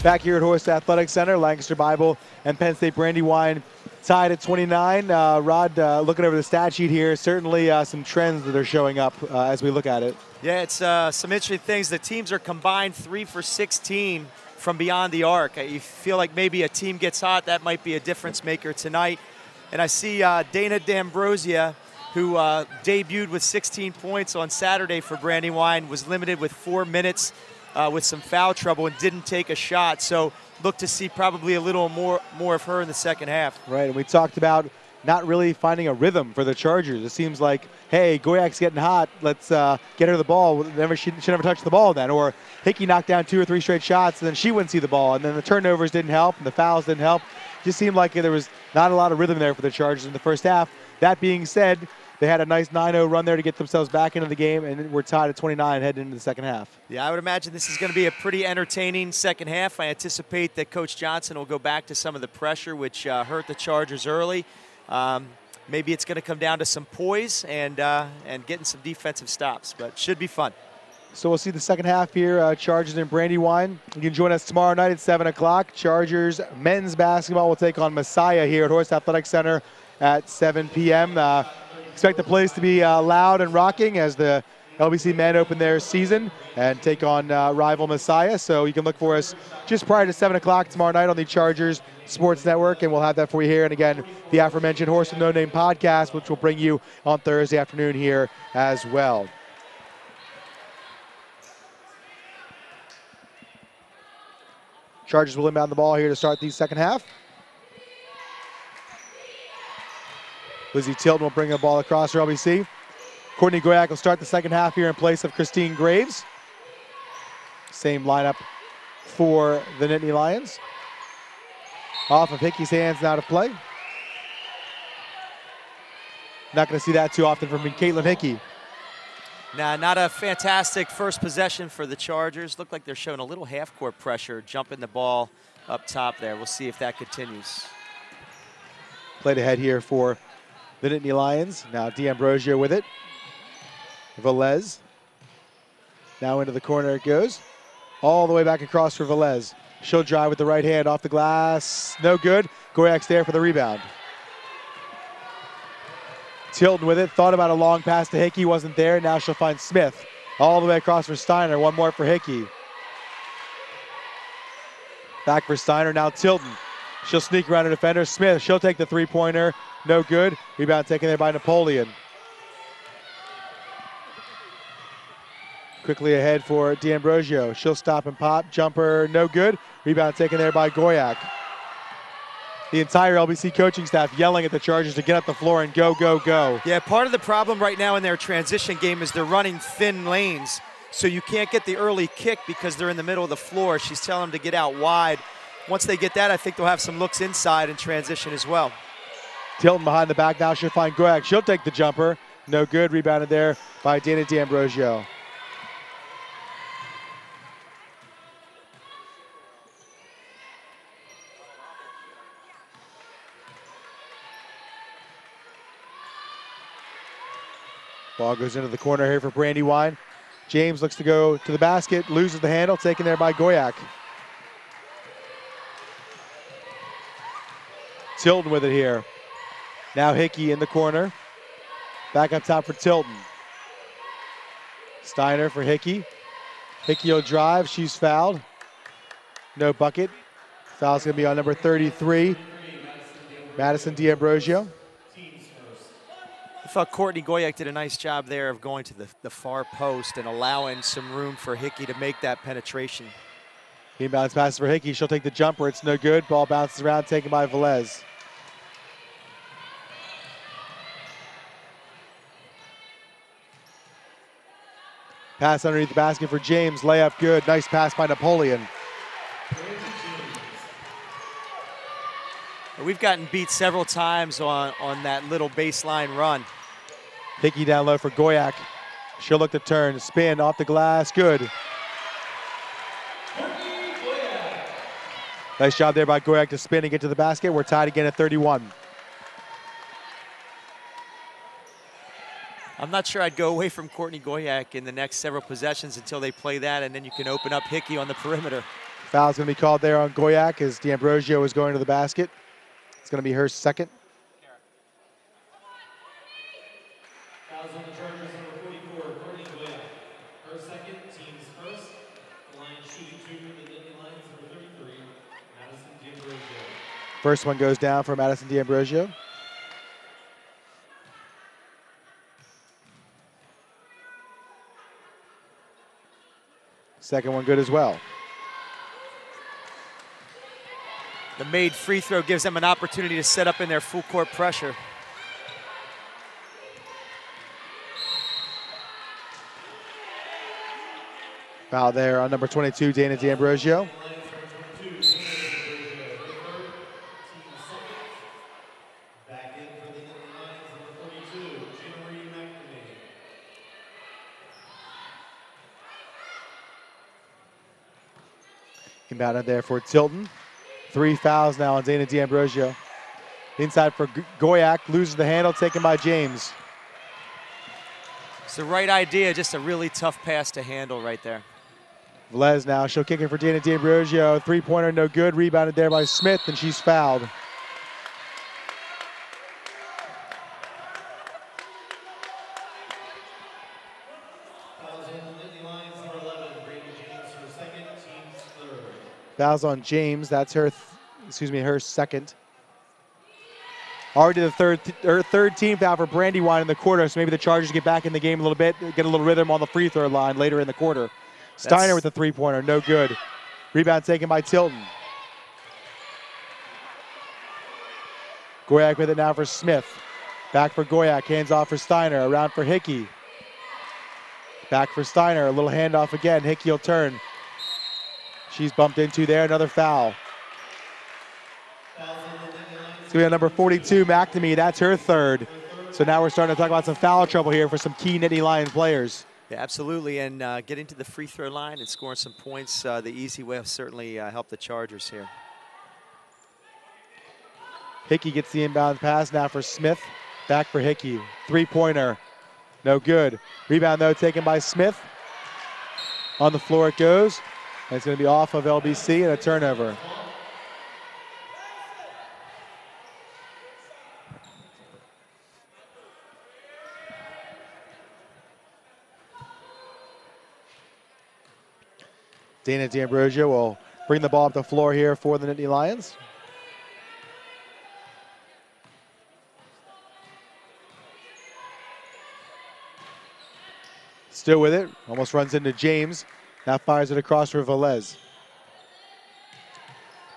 Back here at Horst Athletic Center, Lancaster Bible and Penn State Brandywine tied at 29. Rod, looking over the stat sheet here, certainly some trends that are showing up as we look at it. Yeah, it's some interesting things. The teams are combined 3 for 16 from beyond the arc. You feel like maybe a team gets hot, that might be a difference maker tonight. And I see Dana D'Ambrosia, who debuted with 16 points on Saturday for Brandywine, was limited with 4 minutes with some foul trouble and didn't take a shot. So look to see probably a little more of her in the second half. Right, and we talked about not really finding a rhythm for the Chargers. It seems like, hey, Goyak's getting hot, let's get her the ball. She never touched the ball then. Or Hickey knocked down 2 or 3 straight shots, and then she wouldn't see the ball. And then the turnovers didn't help, and the fouls didn't help. Just seemed like there was not a lot of rhythm there for the Chargers in the first half. That being said, they had a nice 9-0 run there to get themselves back into the game, and we're tied at 29 heading into the second half. Yeah, I would imagine this is going to be a pretty entertaining second half. I anticipate that Coach Johnson will go back to some of the pressure, which hurt the Chargers early. Maybe it's going to come down to some poise and getting some defensive stops, but should be fun. So we'll see the second half here, Chargers and Brandywine. You can join us tomorrow night at 7 o'clock. Chargers men's basketball will take on Messiah here at Horst Athletic Center at 7 p.m. Expect the place to be loud and rocking as the LBC men open their season and take on rival Messiah. So you can look for us just prior to 7 o'clock tomorrow night on the Chargers Sports Network, and we'll have that for you here. And again, the aforementioned Horse with No Name podcast, which will bring you on Thursday afternoon here as well. Chargers will inbound the ball here to start the second half. Lizzie Tilton will bring the ball across for LBC. Courtney Goyak will start the second half here in place of Christine Graves. Same lineup for the Nittany Lions. Off of Hickey's hands now to play. Not going to see that too often from Caitlin Hickey. Nah, not a fantastic first possession for the Chargers. Look like they're showing a little half-court pressure, jumping the ball up top there. We'll see if that continues. Played ahead here for the Nittany Lions. Now D'Ambrosio with it. Velez. Now into the corner it goes. All the way back across for Velez. She'll drive with the right hand off the glass. No good. Goyak's there for the rebound. Tilton with it. Thought about a long pass to Hickey. Wasn't there. Now she'll find Smith. All the way across for Steiner. One more for Hickey. Back for Steiner. Now Tilton. She'll sneak around her defender. Smith. She'll take the three-pointer. No good. Rebound taken there by Napoleon. Quickly ahead for D'Ambrosio. She'll stop and pop. Jumper, no good. Rebound taken there by Goyak. The entire LBC coaching staff yelling at the Chargers to get up the floor and go, go, go. Yeah, part of the problem right now in their transition game is they're running thin lanes, so you can't get the early kick because they're in the middle of the floor. She's telling them to get out wide. Once they get that, I think they'll have some looks inside in transition as well. Tilton behind the back now. She'll find Goyak. She'll take the jumper. No good. Rebounded there by Dana D'Ambrosio. Ball goes into the corner here for Brandywine. James looks to go to the basket, loses the handle, taken there by Goyak. Tilton with it here. Now Hickey in the corner. Back up top for Tilton. Steiner for Hickey. Hickey will drive, she's fouled. No bucket. Foul's gonna be on number 33, Madison D'Ambrosio. I thought Courtney Goyak did a nice job there of going to the far post and allowing some room for Hickey to make that penetration. Inbounds passes for Hickey. She'll take the jumper. It's no good. Ball bounces around, taken by Velez. Pass underneath the basket for James. Layup good. Nice pass by Napoleon. We've gotten beat several times on that little baseline run. Hickey down low for Goyak. She'll look to turn. Spin off the glass. Good. Nice job there by Goyak to spin and get to the basket. We're tied again at 31. I'm not sure I'd go away from Courtney Goyak in the next several possessions until they play that, and then you can open up Hickey on the perimeter. Foul's going to be called there on Goyak as D'Ambrosio is going to the basket. It's going to be her second. Fouls on the Chargers, number 44, Courtney Goyak. Her second, team's first. The line shooting two, the Nittany Lions, number 33, Madison D'Ambrosio. First one goes down for Madison D'Ambrosio. Second one good as well. The made free throw gives them an opportunity to set up in their full court pressure. Foul there on number 22, Dana D'Ambrosio. Inbounded there for Tilton. 3 fouls now on Dana D'Ambrosio. Inside for Goyak, loses the handle, taken by James. It's the right idea, just a really tough pass to handle right there. Velez now, she'll kick it for Dana D'Ambrosio. Three-pointer, no good. Rebounded there by Smith, and she's fouled. Fouls on James. That's her, her second. Already the third team foul for Brandywine in the quarter, so maybe the Chargers get back in the game a little bit, get a little rhythm on the free throw line later in the quarter. Steiner with the three-pointer, no good. Rebound taken by Tilton. Goyak with it now for Smith. Back for Goyak, hands off for Steiner, around for Hickey. Back for Steiner, a little handoff again. Hickey will turn. She's bumped into there, another foul. It's going to be number 42, McNamee. That's her third. So now we're starting to talk about some foul trouble here for some key Nittany Lions players. Yeah, absolutely, and getting to the free throw line and scoring some points the easy way will certainly help the Chargers here. Hickey gets the inbound pass now for Smith. Back for Hickey. Three-pointer, no good. Rebound, though, taken by Smith. On the floor it goes. And it's going to be off of LBC and a turnover. Dana D'Ambrosio will bring the ball up the floor here for the Nittany Lions. Still with it, almost runs into James. Now fires it across for Velez.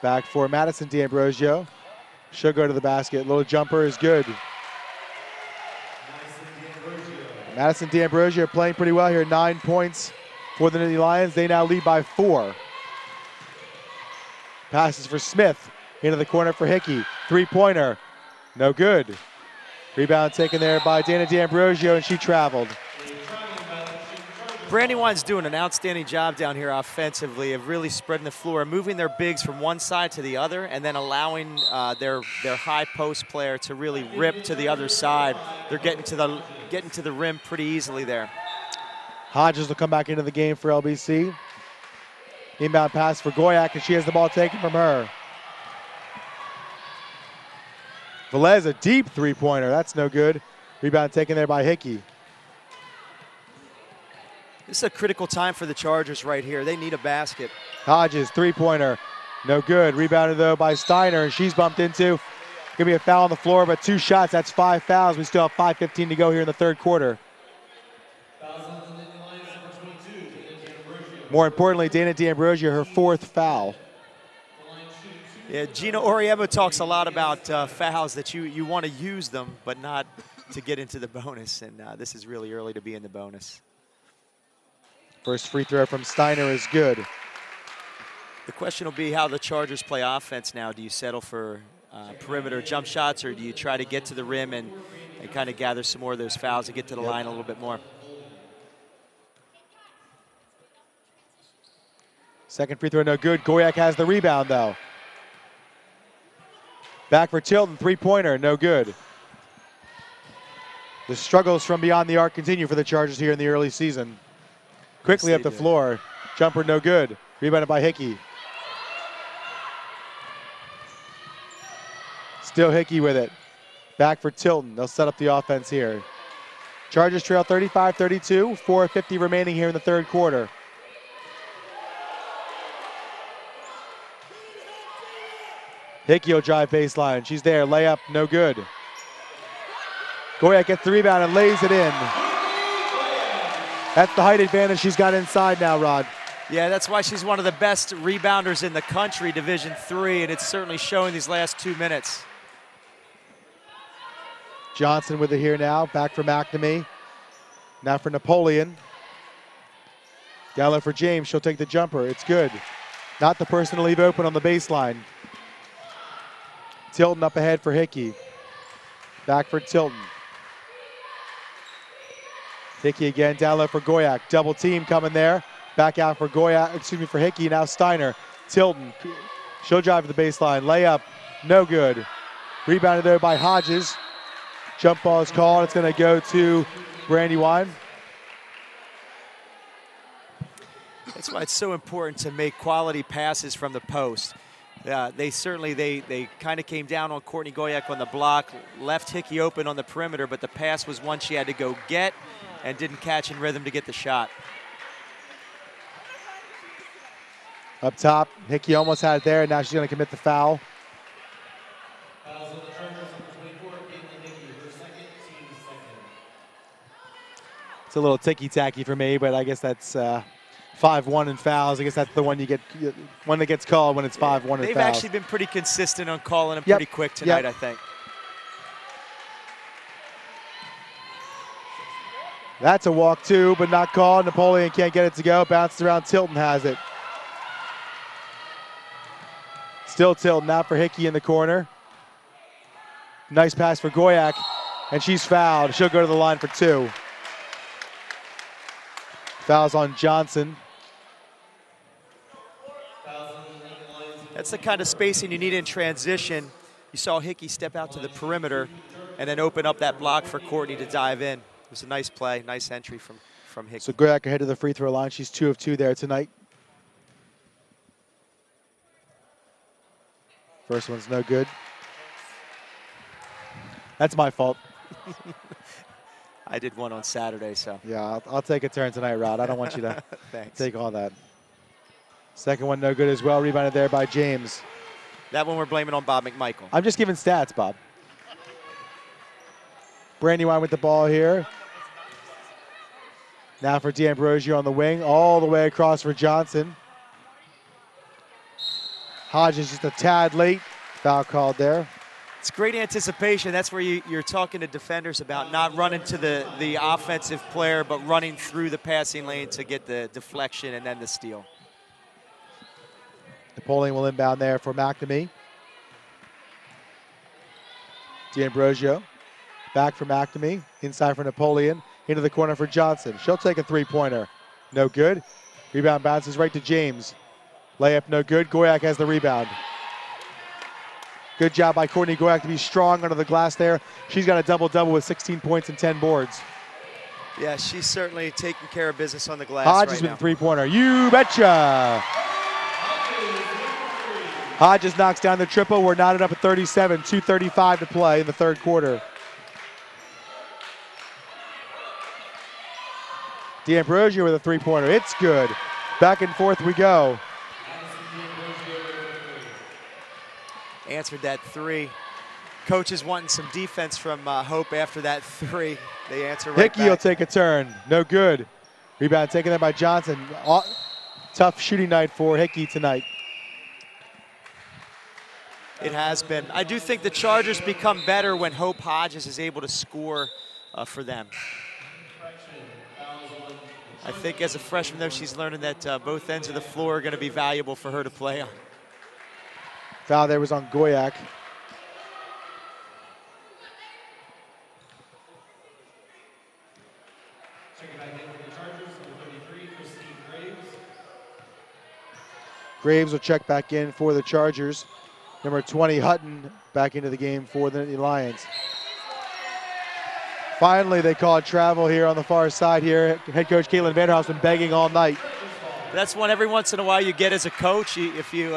Back for Madison D'Ambrosio. She'll go to the basket. Little jumper is good. Madison D'Ambrosio playing pretty well here. 9 points for the Nittany Lions. They now lead by 4. Passes for Smith. Into the corner for Hickey. Three-pointer. No good. Rebound taken there by Dana D'Ambrosio, and she traveled. Brandywine's doing an outstanding job down here offensively of really spreading the floor, moving their bigs from one side to the other, and then allowing their high post player to really rip to the other side. They're getting to the rim pretty easily there. Hodges will come back into the game for LBC. Inbound pass for Goyak, and she has the ball taken from her. Velez, a deep three-pointer. That's no good. Rebound taken there by Hickey. This is a critical time for the Chargers right here. They need a basket. Hodges, three-pointer, no good. Rebounded, though, by Steiner, and she's bumped into. Going to be a foul on the floor, but 2 shots. That's 5 fouls. We still have 5:15 to go here in the third quarter. More importantly, Dana D'Ambrosio, her 4th foul. Yeah, Gina Oriemo talks a lot about fouls, that you want to use them, but not to get into the bonus, and this is really early to be in the bonus. First free throw from Steiner is good. The question will be how the Chargers play offense now. Do you settle for perimeter jump shots, or do you try to get to the rim and kind of gather some more of those fouls and get to the line a little bit more? Second free throw, no good. Goyak has the rebound, though. Back for Tilton, three-pointer, no good. The struggles from beyond the arc continue for the Chargers here in the early season. Quickly up the floor. Jumper no good. Rebounded by Hickey. Still Hickey with it. Back for Tilton. They'll set up the offense here. Chargers trail 35-32. 4:50 remaining here in the third quarter. Hickey will drive baseline. She's there. Layup, no good. Goyak gets the rebound and lays it in. That's the height advantage she's got inside now, Rod. Yeah, that's why she's one of the best rebounders in the country, Division III, and it's certainly showing these last 2 minutes. Johnson with it here now. Back for McNamee. Now for Napoleon. Down low for James. She'll take the jumper. It's good. Not the person to leave open on the baseline. Tilton up ahead for Hickey. Back for Tilton. Hickey again, down low for Goyak. Double team coming there. Back out for for Hickey. Now Steiner. Tilton. She'll drive to the baseline. Layup, no good. Rebounded there by Hodges. Jump ball is called. It's going to go to Brandywine. That's why it's so important to make quality passes from the post. They kind of came down on Courtney Goyak on the block, left Hickey open on the perimeter, but the pass was one she had to go get and didn't catch in rhythm to get the shot. Up top, Hickey almost had it there, and now she's going to commit the foul. Fouls on the Chargers, number 24, Caitlin Hickey, her second, team second. It's a little ticky-tacky for me, but I guess that's 5-1 in fouls. I guess that's the one one that gets called when it's 5-1 in fouls. They've actually been pretty consistent on calling them pretty quick tonight, I think. That's a walk too, but not called. Napoleon can't get it to go. Bounces around. Tilton has it. Still Tilton out for Hickey in the corner. Nice pass for Goyak, and she's fouled. She'll go to the line for 2. Fouls on Johnson. That's the kind of spacing you need in transition. You saw Hickey step out to the perimeter and then open up that block for Courtney to dive in. It was a nice play, nice entry from Hickey. So Goyak ahead of the free throw line. She's 2 of 2 there tonight. First one's no good. That's my fault. I did one on Saturday, so. Yeah, I'll take a turn tonight, Rod. I don't want you to take all that. Second one no good as well. Rebounded there by James. That one we're blaming on Bob McMichael. I'm just giving stats, Bob. Brandywine with the ball here. Now for D'Ambrosio on the wing, all the way across for Johnson. Hodges just a tad late. Foul called there. It's great anticipation. That's where you're talking to defenders about not running to the offensive player, but running through the passing lane to get the deflection and then the steal. Napoleon will inbound there for McNamee. D'Ambrosio back for McNamee. Inside for Napoleon. Into the corner for Johnson. She'll take a three-pointer. No good. Rebound bounces right to James. Layup no good. Goyak has the rebound. Good job by Courtney Goyak to be strong under the glass there. She's got a double-double with 16 points and 10 boards. Yeah, she's certainly taking care of business on the glass Hodges with a three-pointer. You betcha! Hodges knocks down the triple. We're knotted up at 37. 2:35 to play in the third quarter. D'Ambrosio with a three-pointer. It's good. Back and forth we go. Answered that three. Coaches wanting some defense from Hope after that three. They answer right Hickey back. will take a turn. No good. Rebound taken there by Johnson. Tough shooting night for Hickey tonight. It has been. I do think the Chargers become better when Hope Hodges is able to score for them. I think as a freshman, though, she's learning that both ends of the floor are going to be valuable for her to play on. Foul there was on Goyak. Checking back in for the Chargers, number 33, Christine Graves. Graves will check back in for the Chargers. Number 20, Hutton, back into the game for the Lions. Finally, they called travel here on the far side here. Head coach Caitlin Vanderhoff's been begging all night. That's one every once in a while you get as a coach. If you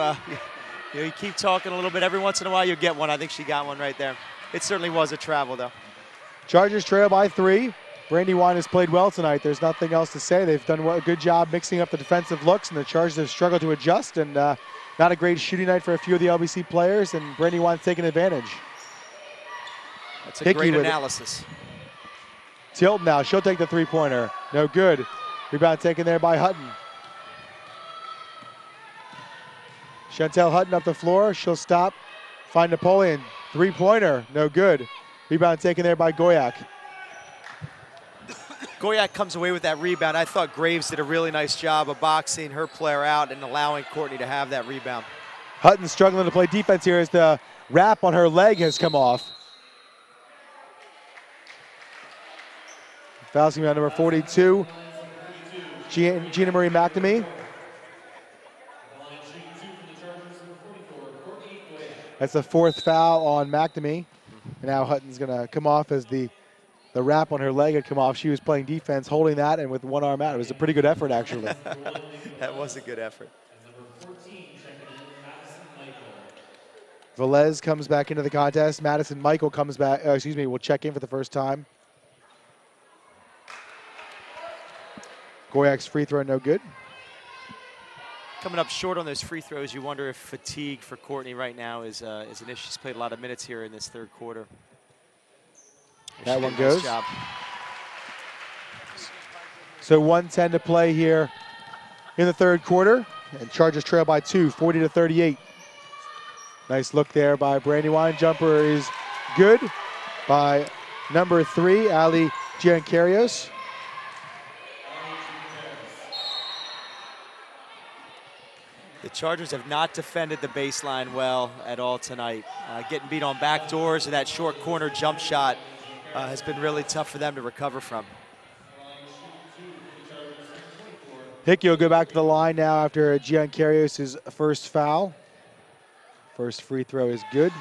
You know, you keep talking a little bit. Every once in a while, you'll get one. I think she got one right there. It certainly was a travel, though. Chargers trail by 3. Brandywine has played well tonight. There's nothing else to say. They've done a good job mixing up the defensive looks, and the Chargers have struggled to adjust. And not a great shooting night for a few of the LBC players, and Brandywine's taking advantage. That's a great analysis. Tilton now. She'll take the three-pointer. No good. Rebound taken there by Hutton. Chantel Hutton up the floor. She'll stop. Find Napoleon. Three-pointer. No good. Rebound taken there by Goyak. Goyak comes away with that rebound. I thought Graves did a really nice job of boxing her player out and allowing Courtney to have that rebound. Hutton struggling to play defense here as the wrap on her leg has come off. Foul's going to be on number 42, Gina Marie McNamee. That's the 4th foul on McNamee. And now Hutton's going to come off as the wrap on her leg had come off. She was playing defense, holding that, and with one arm out. It was a pretty good effort, actually. That was a good effort. Velez comes back into the contest. Madison Michael comes back, will check in for the first time. Goyak's free throw no good. Coming up short on those free throws, you wonder if fatigue for Courtney right now is an issue. She's played a lot of minutes here in this 3rd quarter. That one goes. Nice job. So 1:10 to play here in the 3rd quarter, and Chargers trail by 2, 40-38. Nice look there by Brandywine. Jumper is good by number 3, Ali Giancarios. The Chargers have not defended the baseline well at all tonight. Getting beat on back doors and that short corner jump shot has been really tough for them to recover from. Hickey will go back to the line now after Giancarios' first foul. First free throw is good.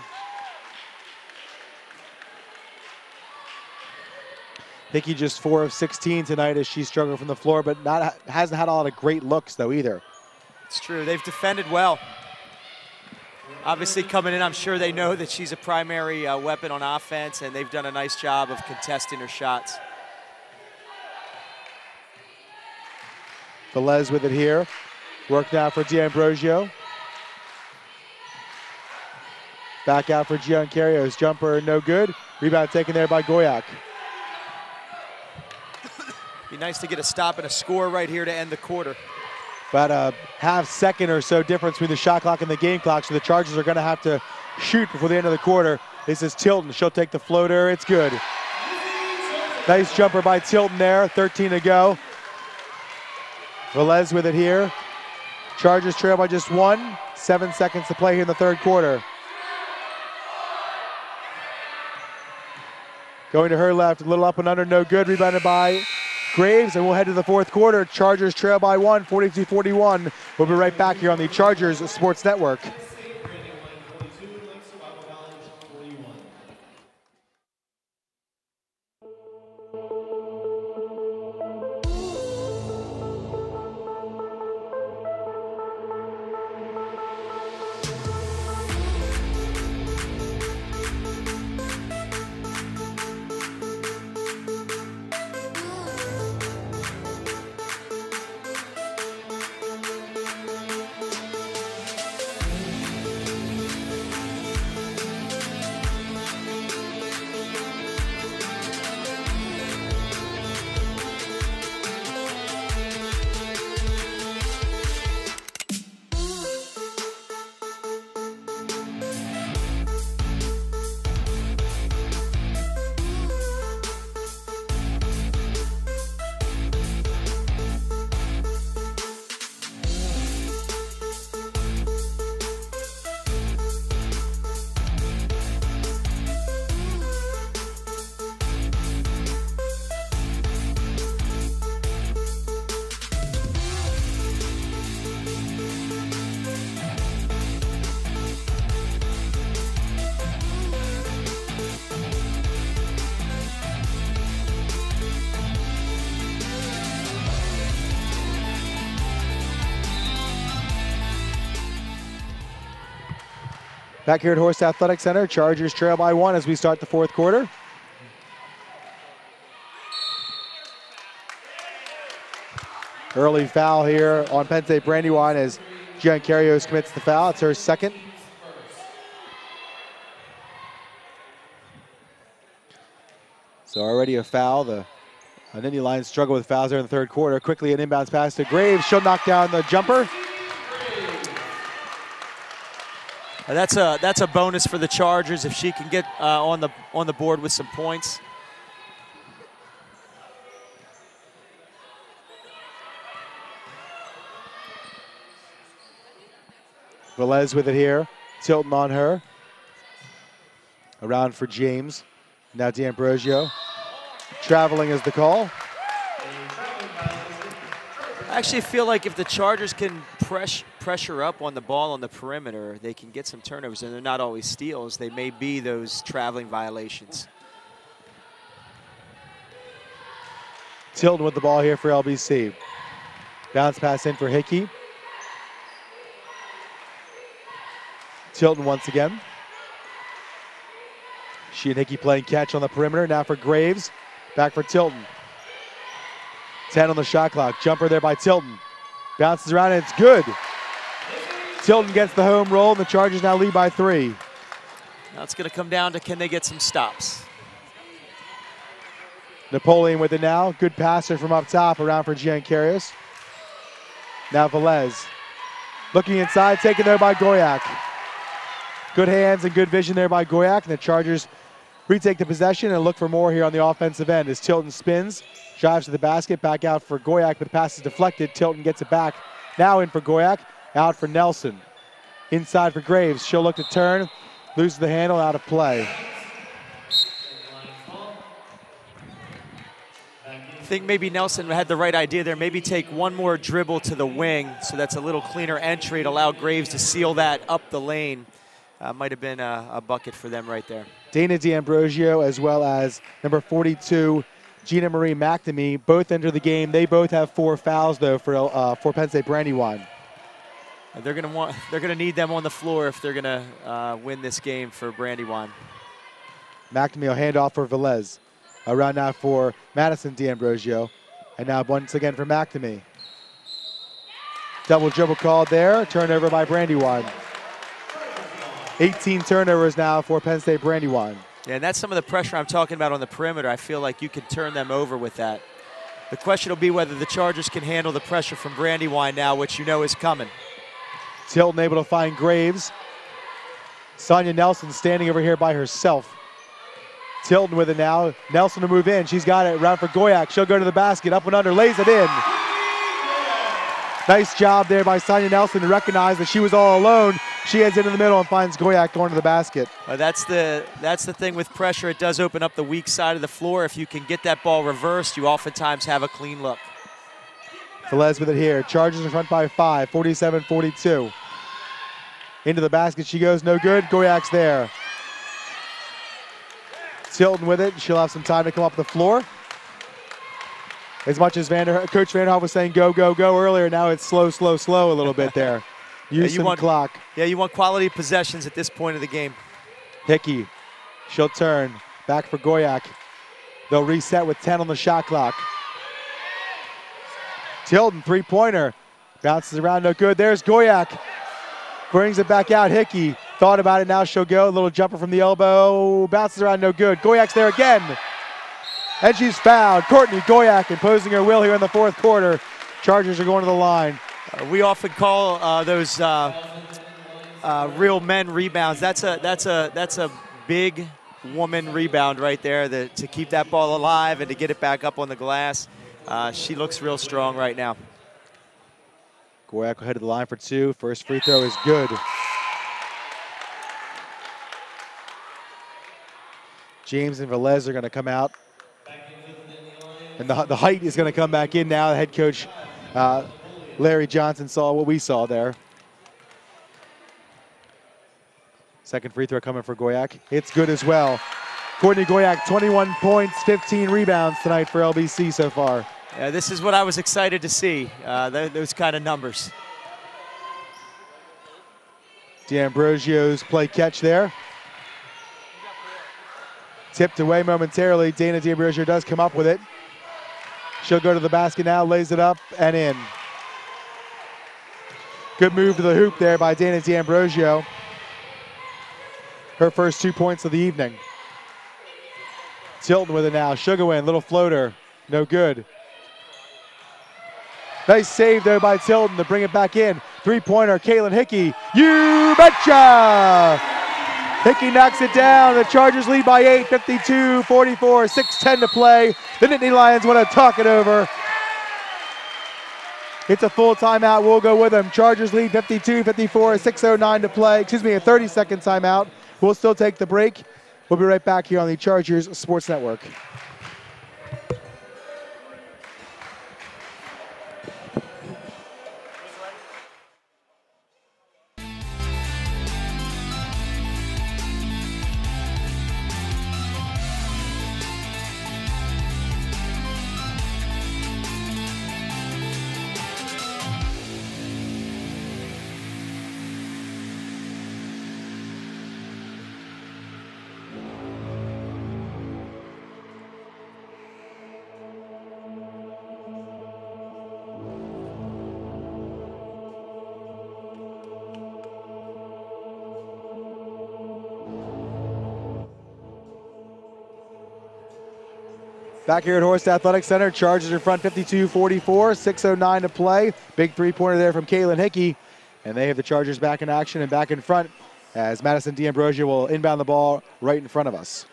Hickey just 4 of 16 tonight as she struggled from the floor, but hasn't had a lot of great looks though either. It's true, they've defended well. Obviously coming in, I'm sure they know that she's a primary weapon on offense, and they've done a nice job of contesting her shots. Velez with it here. Work now for D'Ambrosio. Back out for Giancarios. Jumper no good. Rebound taken there by Goyak. Be nice to get a stop and a score right here to end the quarter. About a half-second or so difference between the shot clock and the game clock, so the Chargers are going to have to shoot before the end of the quarter. This is Tilton. She'll take the floater. It's good. Nice jumper by Tilton there. 13 to go. Velez with it here. Chargers trail by just 1. 7 seconds to play here in the 3rd quarter. Going to her left, a little up and under, no good. Rebounded by Graves, and we'll head to the 4th quarter. Chargers trail by 1, 42-41. We'll be right back here on the Chargers Sports Network. Back here at Horse Athletic Center, Chargers trail by 1 as we start the fourth quarter. Early foul here on Penn State Brandywine as Giancarios commits the foul. It's her second. So already a foul. The Nittany Lions struggle with fouls there in the third quarter. Quickly an inbounds pass to Graves. She'll knock down the jumper. That's a bonus for the Chargers if she can get on the board with some points. Velez with it here. Tilton on her. Around for James. Now D'Ambrosio. Traveling is the call. I actually feel like if the Chargers can pressure up on the ball on the perimeter, they can get some turnovers, and they're not always steals. They may be those traveling violations. Tilton with the ball here for LBC. Bounce pass in for Hickey. Tilton once again. She and Hickey playing catch on the perimeter. Now for Graves. Back for Tilton. 10 on the shot clock. Jumper there by Tilton. Bounces around and it's good. Tilton gets the home roll and the Chargers now lead by 3. Now it's going to come down to can they get some stops. Napoleon with it now. Good passer from up top around for Giancarios. Now Velez. Looking inside, taken there by Goyak. Good hands and good vision there by Goyak. And the Chargers retake the possession and look for more here on the offensive end as Tilton spins, drives to the basket, back out for Goyak, but the pass is deflected. Tilton gets it back. Now in for Goyak, out for Nelson. Inside for Graves. She'll look to turn, loses the handle, out of play. I think maybe Nelson had the right idea there. Maybe take one more dribble to the wing so that's a little cleaner entry to allow Graves to seal that up the lane. Might have been a bucket for them right there. Dana D'Ambrosio as well as number 42, Gina Marie McNamee, both enter the game. They both have 4 fouls though for Penn State Brandywine. They're gonna need them on the floor if they're gonna win this game for Brandywine. McNamee will hand off for Velez. Around now for Madison D'Ambrosio. And now once again for McNamee. Double dribble called there. Turnover by Brandywine. 18 turnovers now for Penn State Brandywine. Yeah, and that's some of the pressure I'm talking about on the perimeter. I feel like you can turn them over with that. The question will be whether the Chargers can handle the pressure from Brandywine now, which you know is coming. Tilton able to find Graves. Sonia Nelson standing over here by herself. Tilton with it now. Nelson to move in. She's got it. Round for Goyak. She'll go to the basket. Up and under. Lays it in. Nice job there by Sonia Nelson to recognize that she was all alone. She heads into the middle and finds Goyak going to the basket. That's the thing with pressure. It does open up the weak side of the floor. If you can get that ball reversed, you oftentimes have a clean look. Velez with it here. Chargers in front by 5, 47-42. Into the basket she goes. No good. Goyak's there. Tilton with it. She'll have some time to come up the floor. As much as Coach Vanderhoff was saying go, go, go earlier, now it's slow, slow, slow a little bit there. Use some clock. Yeah, you want quality possessions at this point of the game. Hickey, she'll turn. Back for Goyak. They'll reset with 10 on the shot clock. Tilton, three-pointer. Bounces around, no good. There's Goyak. Brings it back out. Hickey thought about it, now she'll go. A little jumper from the elbow. Bounces around, no good. Goyak's there again. And she's fouled. Courtney Goyak imposing her will here in the fourth quarter. Chargers are going to the line. We often call those real men rebounds. That's a big woman rebound right there to keep that ball alive and to get it back up on the glass. She looks real strong right now. Goyak will head to the line for 2. First free throw is good. James and Velez are going to come out. And the height is going to come back in now. The head coach, Larry Johnson, saw what we saw there. Second free throw coming for Goyak. It's good as well. Courtney Goyak, 21 points, 15 rebounds tonight for LBC so far. Yeah, this is what I was excited to see, those kind of numbers. D'Ambrosio's play catch there. Tipped away momentarily. Dana D'Ambrosio does come up with it. She'll go to the basket now, lays it up and in. Good move to the hoop there by Dana D'Ambrosio. Her first 2 points of the evening. Tilton with it now. Sugarwin, little floater, no good. Nice save there by Tilton to bring it back in. Three-pointer, Caitlin Hickey. You betcha! Hickey knocks it down. The Chargers lead by 8, 52-44, 6:10 to play. The Nittany Lions want to talk it over. It's a full timeout. We'll go with them. Chargers lead 52-54, 6:09 to play. Excuse me, a 30-second timeout. We'll still take the break. We'll be right back here on the Chargers Sports Network. Back here at Horst Athletic Center, Chargers in front 52-44, 6:09 to play. Big three-pointer there from Caitlin Hickey. And they have the Chargers back in action and back in front as Madison D'Ambrosio will inbound the ball right in front of us.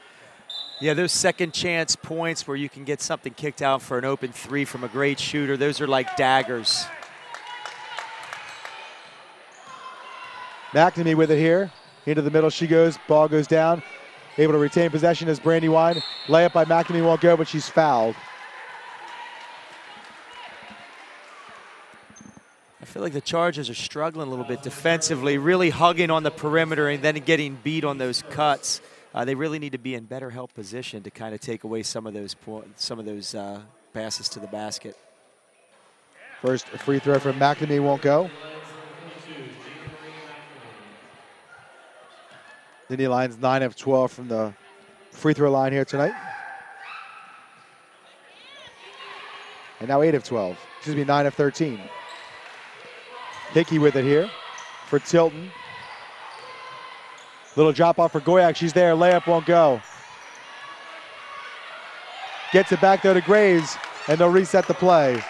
Yeah, those second chance points where you can get something kicked out for an open three from a great shooter, those are like daggers. McNamee with it here. Into the middle she goes, ball goes down. Able to retain possession as Brandywine. Layup by McNamee won't go, but she's fouled. I feel like the Chargers are struggling a little bit defensively, really hugging on the perimeter and then getting beat on those cuts. They really need to be in better help position to kind of take away some of those passes to the basket. First free throw from McNamee won't go. Nittany Lions 9 of 12 from the free throw line here tonight. And now 8 of 12. Excuse me, 9 of 13. Hickey with it here for Tilton. Little drop off for Goyak. She's there. Layup won't go. Gets it back though to Graves, and they'll reset the play.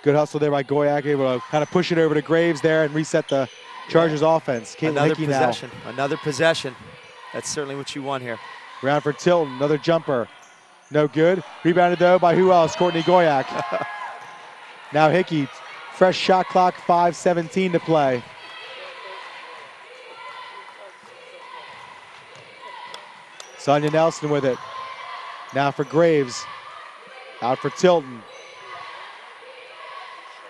Good hustle there by Goyak, able to kind of push it over to Graves there and reset the Chargers offense. Another possession. Another possession. That's certainly what you want here. Round for Tilton. Another jumper. No good. Rebounded though by who else? Courtney Goyak. Now Hickey. Fresh shot clock, 5:17 to play. Sonia Nelson with it. Now for Graves. Out for Tilton.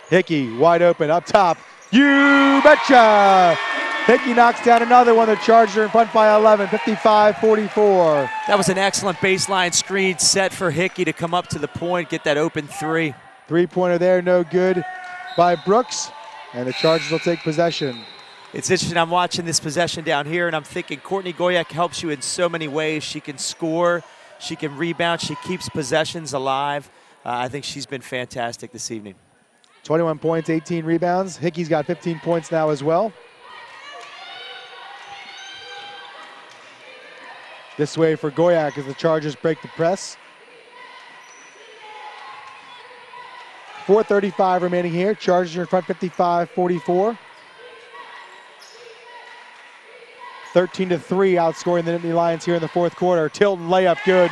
Hickey wide open up top. You betcha! Hickey knocks down another one. The Chargers are in front by 11, 55-44. That was an excellent baseline screen set for Hickey to come up to the point, get that open three. Three-pointer there, no good by Brooks, and the Chargers will take possession. It's interesting, I'm watching this possession down here, and I'm thinking Courtney Goyak helps you in so many ways. She can score, she can rebound, she keeps possessions alive. I think she's been fantastic this evening. 21 points, 18 rebounds. Hickey's got 15 points now as well. This way for Goyak as the Chargers break the press. 4:35 remaining here. Chargers are in front 55-44. 13-3 outscoring the Nittany Lions here in the fourth quarter. Tilton layup good.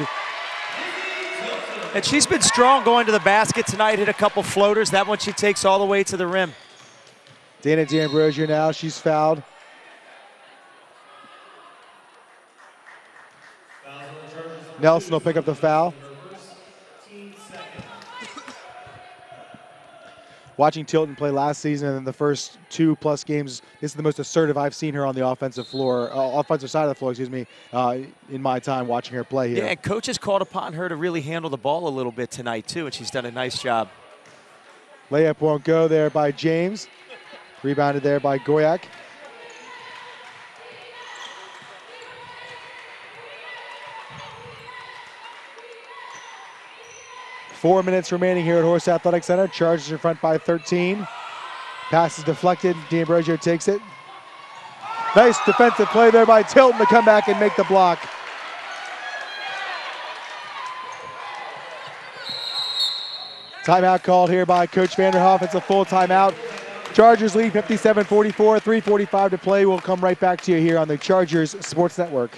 And she's been strong going to the basket tonight, hit a couple floaters. That one she takes all the way to the rim. Dana D'Ambrosio now, she's fouled. Nelson will pick up the foul. Watching Tilton play last season and in the first 2+ games, this is the most assertive I've seen her on the offensive floor, offensive side of the floor, excuse me, in my time watching her play here. Yeah, and coaches called upon her to really handle the ball a little bit tonight too, and she's done a nice job. Layup won't go there by James. Rebounded there by Goyak. Four minutes remaining here at Horse Athletic Center. Chargers in front by 13. Pass is deflected. D'Ambrosio takes it. Nice defensive play there by Tilton to come back and make the block. Timeout called here by Coach Vanderhoff. It's a full timeout. Chargers lead 57-44, 3:45 to play. We'll come right back to you here on the Chargers Sports Network.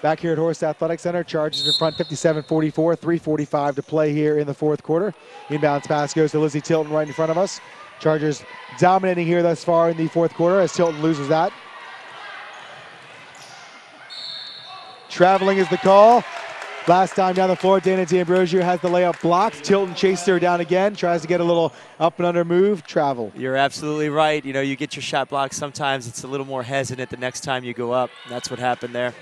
Back here at Horse Athletic Center, Chargers in front 57-44, 3:45 to play here in the fourth quarter. Inbounds pass goes to Lizzie Tilton right in front of us. Chargers dominating here thus far in the fourth quarter as Tilton loses that. Traveling is the call. Last time down the floor, Dana D'Ambrosio has the layup blocked. Tilton chased her down again, tries to get a little up and under move, travel. You're absolutely right. You know, you get your shot blocked. Sometimes it's a little more hesitant the next time you go up. And that's what happened there.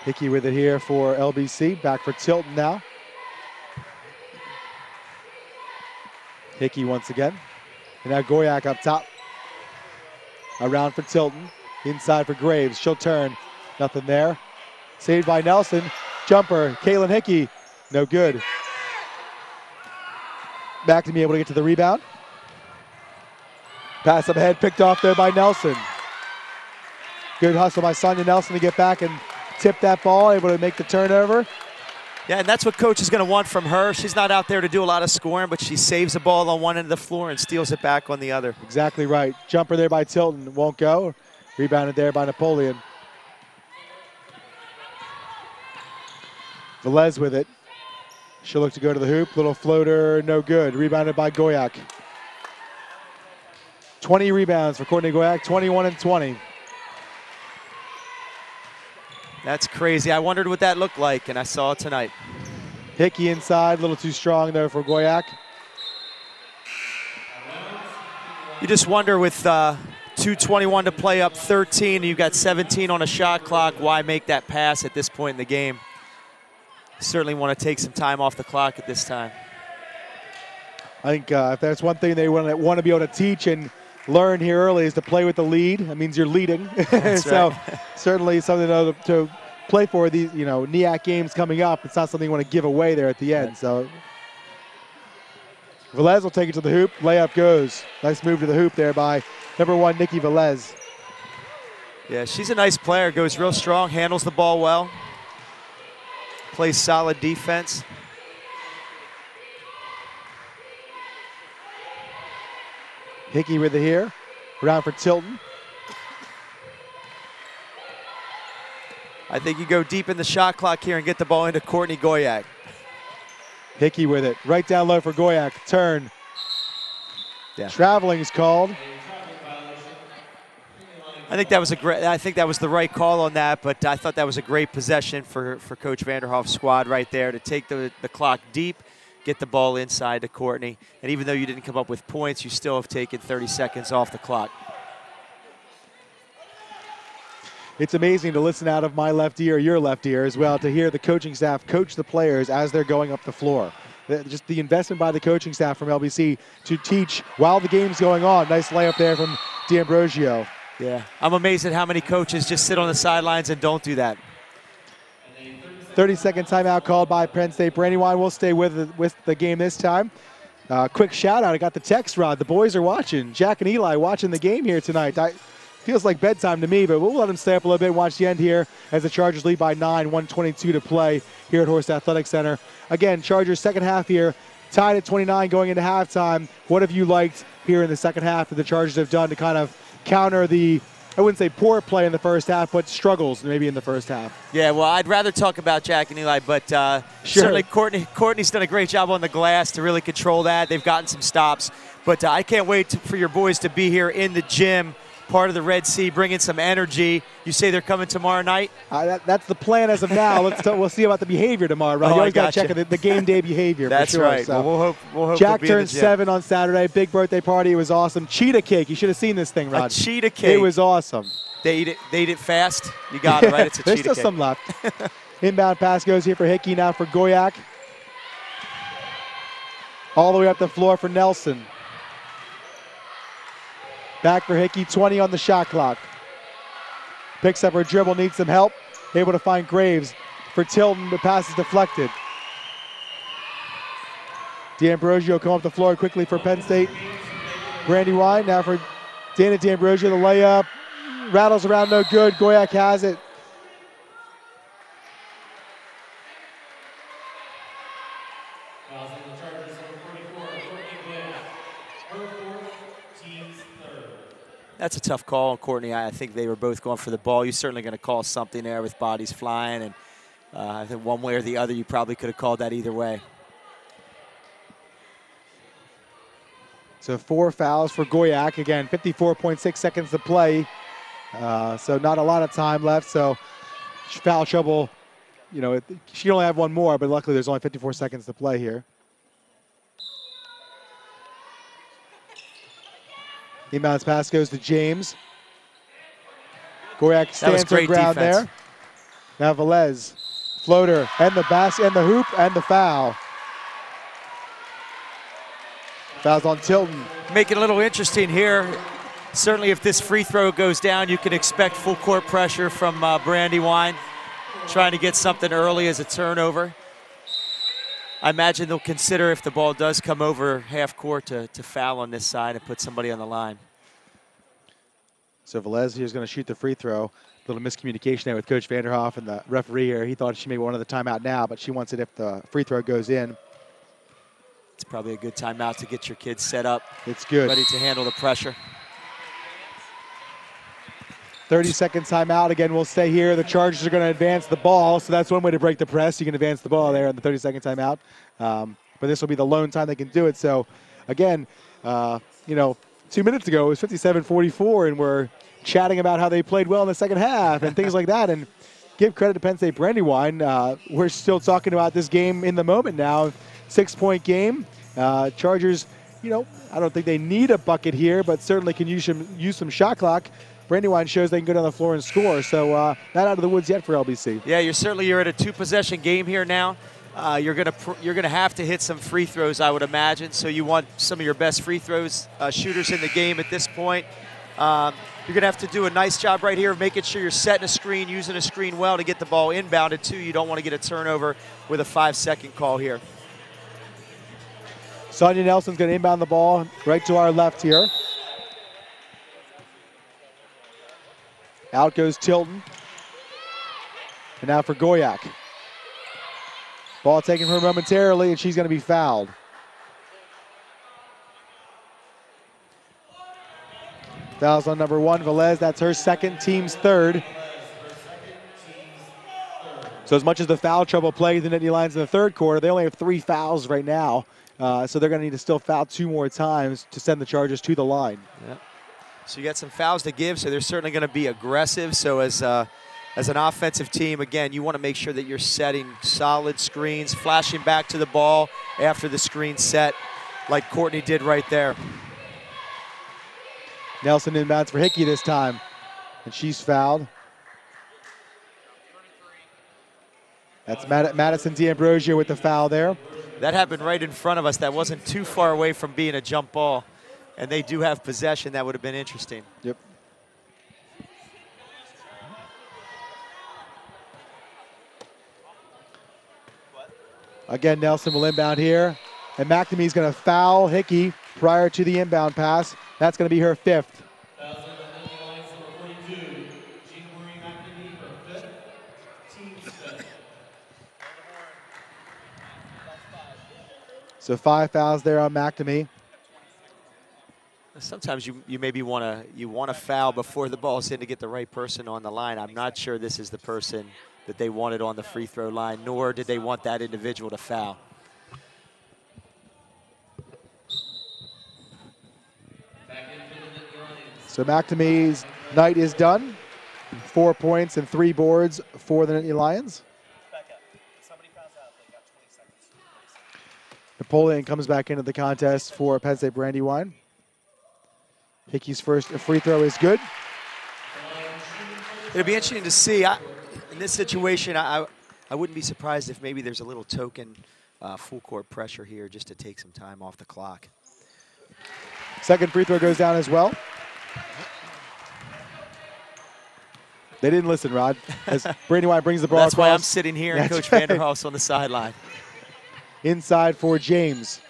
Hickey with it here for LBC. Back for Tilton now. Hickey once again. And now Goyak up top. Around for Tilton. Inside for Graves. She'll turn. Nothing there. Saved by Nelson. Jumper. Kaylin Hickey. No good. Back to be able to get to the rebound. Pass up ahead. Picked off there by Nelson. Good hustle by Sonia Nelson to get back and tip that ball, able to make the turnover. Yeah, and that's what coach is going to want from her. She's not out there to do a lot of scoring, but she saves the ball on one end of the floor and steals it back on the other. Exactly right. Jumper there by Tilton, won't go. Rebounded there by Napoleon. Velez with it. She'll look to go to the hoop. Little floater, no good. Rebounded by Goyak. 20 rebounds for Courtney Goyak, 21 and 20. That's crazy. I wondered what that looked like, and I saw it tonight. Hickey inside, a little too strong there for Goyak. You just wonder with 2:21 to play up 13, and you've got 17 on a shot clock, why make that pass at this point in the game? You certainly want to take some time off the clock at this time. I think if there's one thing they want to be able to teach and learn here early is to play with the lead. That means you're leading. So certainly something to play for these, NEAC games coming up. It's not something you want to give away there at the end. So Velez will take it to the hoop. Layup goes. Nice move to the hoop there by number 1, Nikki Velez. Yeah, she's a nice player. Goes real strong, handles the ball well, plays solid defense. Hickey with it here. Around for Tilton. I think you go deep in the shot clock here and get the ball into Courtney Goyak. Hickey with it. Right down low for Goyak. Turn. Yeah. Traveling is called. I think that was the right call on that, but I thought that was a great possession for Coach Vanderhoff's squad right there to take the clock deep, get the ball inside to Courtney. And even though you didn't come up with points, you still have taken 30 seconds off the clock. It's amazing to listen out of my left ear, your left ear as well, to hear the coaching staff coach the players as they're going up the floor. Just the investment by the coaching staff from LBC to teach while the game's going on. Nice layup there from D'Ambrosio. Yeah, I'm amazed at how many coaches just sit on the sidelines and don't do that. 30-second timeout called by Penn State. Brandywine will stay with the game this time. Quick shout out, I got the text, Rod. The boys are watching. Jack and Eli watching the game here tonight. Feels like bedtime to me, but we'll let them stay up a little bit and watch the end here as the Chargers lead by 9, 1:22 to play here at Horst Athletic Center. Again, Chargers second half here, tied at 29 going into halftime. What have you liked here in the second half that the Chargers have done to kind of counter the, I wouldn't say poor play in the first half, but struggles maybe in the first half? Yeah, well, I'd rather talk about Jack and Eli, but Sure. certainly Courtney's done a great job on the glass to really control that. They've gotten some stops, but I can't wait for your boys to be here in the gym, part of the Red Sea, bringing some energy. You say they're coming tomorrow night? That's the plan as of now. We'll see about the behavior tomorrow, right? You always got to check the game day behavior. That's for sure. right. So. Well, we'll hope Jack we'll turned 7 on Saturday. Big birthday party. It was awesome. Cheetah cake. You should have seen this thing, Rod. A cheetah cake. It was awesome. They eat it fast. You got it, right? It's a There's cheetah still cake. some left. Inbound pass goes here for Hickey, now for Goyak. All the way up the floor for Nelson. Back for Hickey, 20 on the shot clock. Picks up her dribble, needs some help. Able to find Graves for Tilton. The pass is deflected. D'Ambrosio come up the floor quickly for Penn State. Brandywine now for Dana D'Ambrosio, the layup. Rattles around, no good. Goyak has it. Fouls on the Chargers, number 44, Courtney Goyak. Her fourth, team's third. That's a tough call on Courtney. I think they were both going for the ball. You're certainly going to call something there with bodies flying, and I think one way or the other, you probably could have called that either way. So 4 fouls for Goyak. Again, 54.6 seconds to play. So not a lot of time left. So foul trouble, you know, she can only have one more, but luckily there's only 54 seconds to play here. Inbounds pass goes to James. Goyak stands her ground there. Now Velez, floater, and the basket, and the hoop, and the foul. Fouls on Tilton. Make it a little interesting here. Certainly if this free throw goes down, you can expect full court pressure from Brandywine, trying to get something early as a turnover. I imagine they'll consider, if the ball does come over half court, to foul on this side and put somebody on the line. So Velez here is going to shoot the free throw. A little miscommunication there with Coach Vanderhoff and the referee here. He thought she may want the timeout now, but she wants it if the free throw goes in. It's probably a good timeout to get your kids set up. It's good. Ready to handle the pressure. 30-second timeout. Again, we'll stay here. The Chargers are going to advance the ball, so that's one way to break the press. You can advance the ball there in the 30-second timeout. But this will be the lone time they can do it. So, again, you know, 2 minutes ago it was 57-44, and we're chatting about how they played well in the second half and things like that. And give credit to Penn State Brandywine. We're still talking about this game in the moment now. 6-point game. Chargers, you know, I don't think they need a bucket here, but certainly can use some shot clock. Brandywine shows they can go down the floor and score, so not out of the woods yet for LBC. Yeah, you're at a 2-possession game here now. You're gonna have to hit some free throws, I would imagine. So you want some of your best free throws shooters in the game at this point. You're gonna have to do a nice job right here of making sure you're setting a screen, using a screen well to get the ball inbounded too. You don't want to get a turnover with a 5-second call here. Sonia Nelson's going to inbound the ball right to our left here. Out goes Tilton. And now for Goyak. Ball taken from her momentarily, and she's going to be fouled. Fouls on number 1, Velez. That's her second, team's third. So as much as the foul trouble plagued the Nittany Lions in the third quarter, they only have 3 fouls right now. So they're going to need to still foul 2 more times to send the Chargers to the line. Yeah. So you got some fouls to give, so they're certainly going to be aggressive. So as an offensive team, again, you want to make sure that you're setting solid screens, flashing back to the ball after the screen set, like Courtney did right there. Nelson inbounds for Hickey this time, and she's fouled. That's Madison D'Ambrosio with the foul there. That happened right in front of us. That wasn't too far away from being a jump ball. And they do have possession. That would have been interesting. Yep. Again, Nelson will inbound here. And McNamee's going to foul Hickey prior to the inbound pass. That's going to be her 5th. So 5 fouls there on McNamee. Sometimes you maybe want to foul before the ball's in to get the right person on the line. I'm not sure this is the person that they wanted on the free throw line, nor did they want that individual to foul. So McNamee's night is done. 4 points and 3 boards for the Nittany Lions. Napoleon comes back into the contest for Penn State Brandywine. Hickey's first free throw is good. It'll be interesting to see. In this situation, I wouldn't be surprised if maybe there's a little token full court pressure here just to take some time off the clock. Second free throw goes down as well. They didn't listen, Rod. As Brandywine brings the ball That's across. why I'm sitting here and Coach Vanderhoof's on the sideline. Inside for James.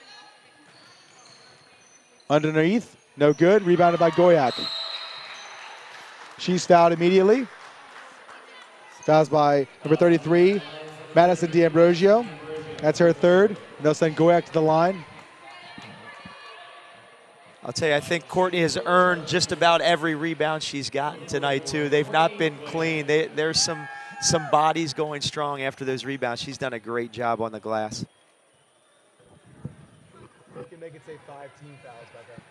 Underneath, no good. Rebounded by Goyak. She's fouled immediately. Fouls by number 33, Madison D'Ambrosio. That's her 3rd. They'll send Goyak to the line. I'll tell you, I think Courtney has earned just about every rebound she's gotten tonight, too. They've not been clean. There's some bodies going strong after those rebounds. She's done a great job on the glass. You can make it say 5 team fouls back there.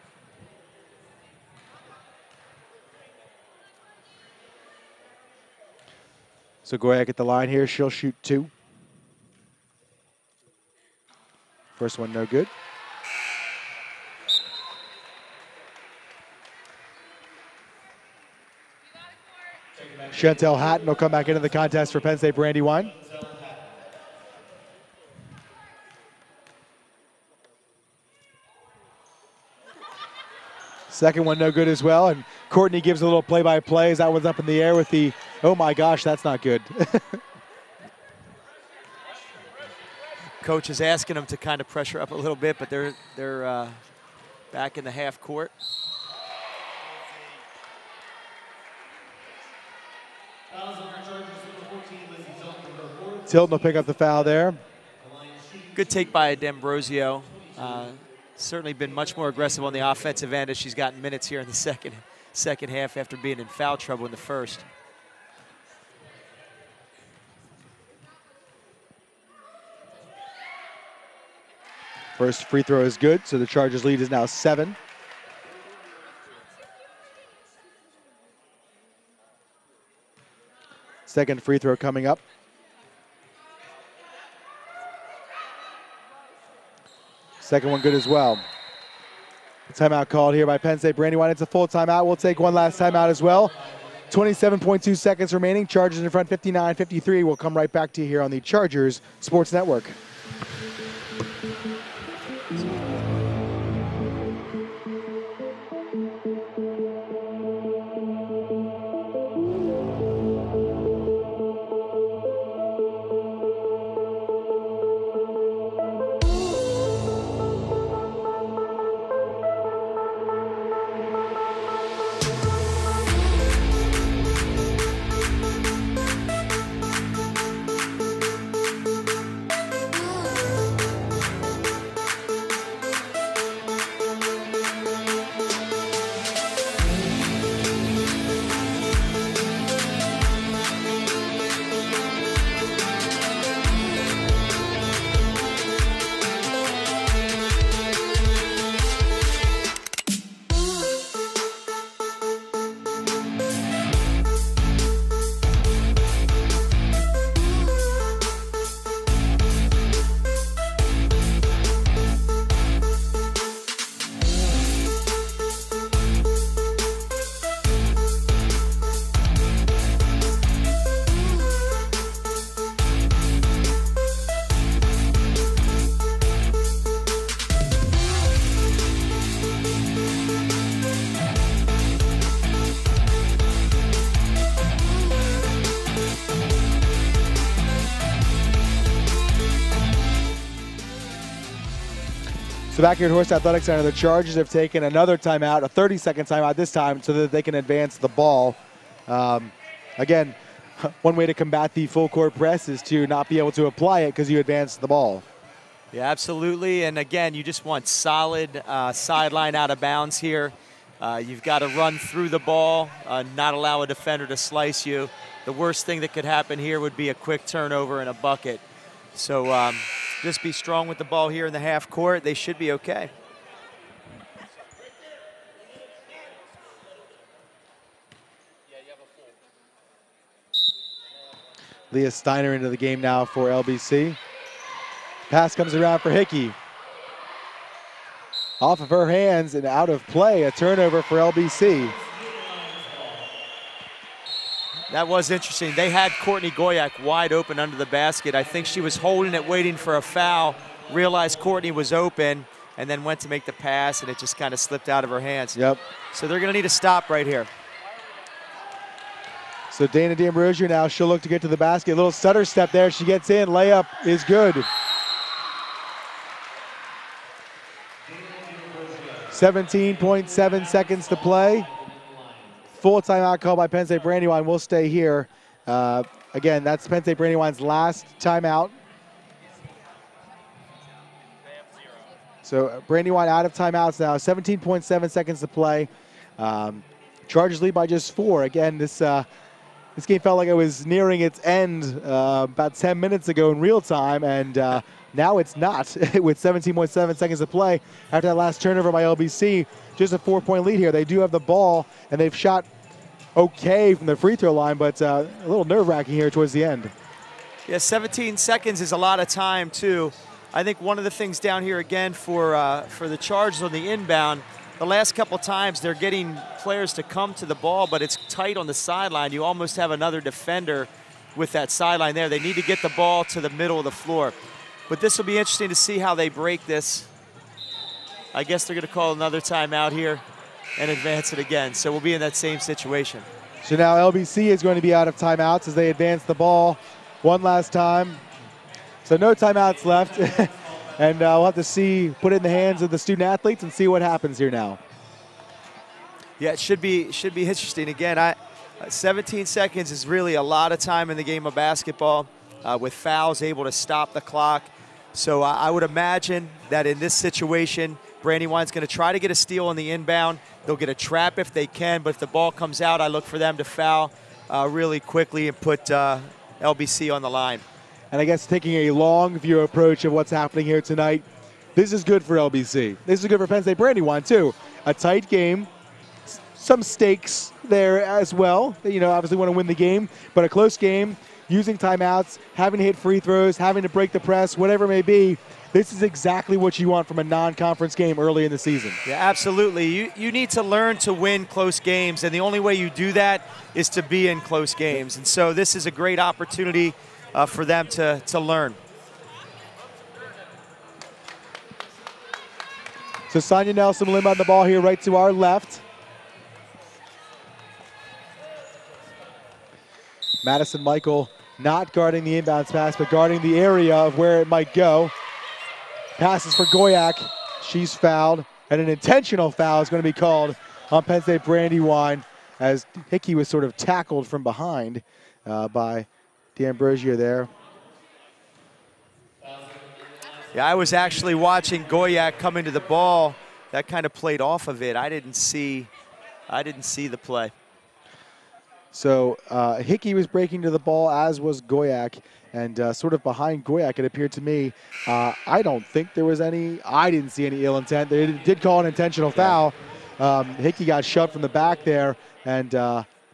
So Goyak at the line here. She'll shoot 2. First one no good. Chantel Hatton will come back into the contest for Penn State Brandywine. Second one no good as well, and Courtney gives a little play-by-play as that one's up in the air with the, oh my gosh, that's not good. Coach is asking them to kind of pressure up a little bit, but they're back in the half court. Tilton will pick up the foul there. Good take by D'Ambrosio. Certainly been much more aggressive on the offensive end as she's gotten minutes here in the second half after being in foul trouble in the first. First free throw is good, so the Chargers' lead is now 7. Second free throw coming up. Second one good as well. Timeout called here by Penn State Brandywine. It's a full timeout. We'll take one last timeout as well. 27.2 seconds remaining. Chargers in front 59-53. We'll come right back to you here on the Chargers Sports Network. So back here at Horse Athletic Center, the Chargers have taken another timeout, a 30-second timeout this time, so that they can advance the ball. Again, one way to combat the full court press is to not be able to apply it because you advance the ball. Yeah, absolutely. And again, you just want solid sideline out of bounds here. You've got to run through the ball, not allow a defender to slice you. The worst thing that could happen here would be a quick turnover and a bucket. So just be strong with the ball here in the half court. They should be okay. Leah Steiner into the game now for LBC. Pass comes around for Hickey. Off of her hands and out of play, a turnover for LBC. That was interesting. They had Courtney Goyak wide open under the basket. I think she was holding it, waiting for a foul, realized Courtney was open, and then went to make the pass, and it just kind of slipped out of her hands. Yep. So they're going to need a stop right here. So Dana D'Ambrosio now, she'll look to get to the basket. A little stutter step there. She gets in. Layup is good. 17.7 seconds to play. Full timeout call by Penn State Brandywine. We'll stay here. Again, that's Penn State Brandywine's last timeout. So Brandywine out of timeouts now. 17.7 seconds to play. Chargers lead by just 4. Again, this game felt like it was nearing its end about 10 minutes ago in real time, and now it's not with 17.7 seconds to play after that last turnover by LBC. Just a 4-point lead here. They do have the ball, and they've shot okay from the free throw line, but a little nerve-wracking here towards the end. Yeah, 17 seconds is a lot of time, too. I think one of the things down here again for the Chargers on the inbound, the last couple times they're getting players to come to the ball, but it's tight on the sideline. You almost have another defender with that sideline there. They need to get the ball to the middle of the floor. But this will be interesting to see how they break this. I guess they're going to call another timeout here and advance it again. So we'll be in that same situation. So now LBC is going to be out of timeouts as they advance the ball one last time. So no timeouts left. And we'll have to put it in the hands of the student athletes and see what happens here now. Yeah, it should be interesting. Again, 17 seconds is really a lot of time in the game of basketball with fouls able to stop the clock. So I would imagine that in this situation, Brandywine's going to try to get a steal on the inbound. They'll get a trap if they can, but if the ball comes out, I look for them to foul really quickly and put LBC on the line. And I guess taking a long view approach of what's happening here tonight, this is good for LBC. This is good for Penn State Brandywine, too. A tight game, some stakes there as well. You know, obviously want to win the game, but a close game, using timeouts, having to hit free throws, having to break the press, whatever it may be. This is exactly what you want from a non-conference game early in the season. Yeah, absolutely. You need to learn to win close games, and the only way you do that is to be in close games. And so this is a great opportunity for them to learn. So Sonia Nelson will inbound the ball here right to our left. Madison Michael not guarding the inbounds pass, but guarding the area of where it might go. Passes for Goyak. She's fouled, and an intentional foul is going to be called on Penn State Brandywine as Hickey was sort of tackled from behind by D'Ambrosio there. Yeah, I was actually watching Goyak coming to the ball. That kind of played off of it. I didn't see the play. So Hickey was breaking to the ball, as was Goyak, and sort of behind Goyak, it appeared to me. I don't think there was I didn't see any ill intent. They did call an intentional foul. Hickey got shoved from the back there and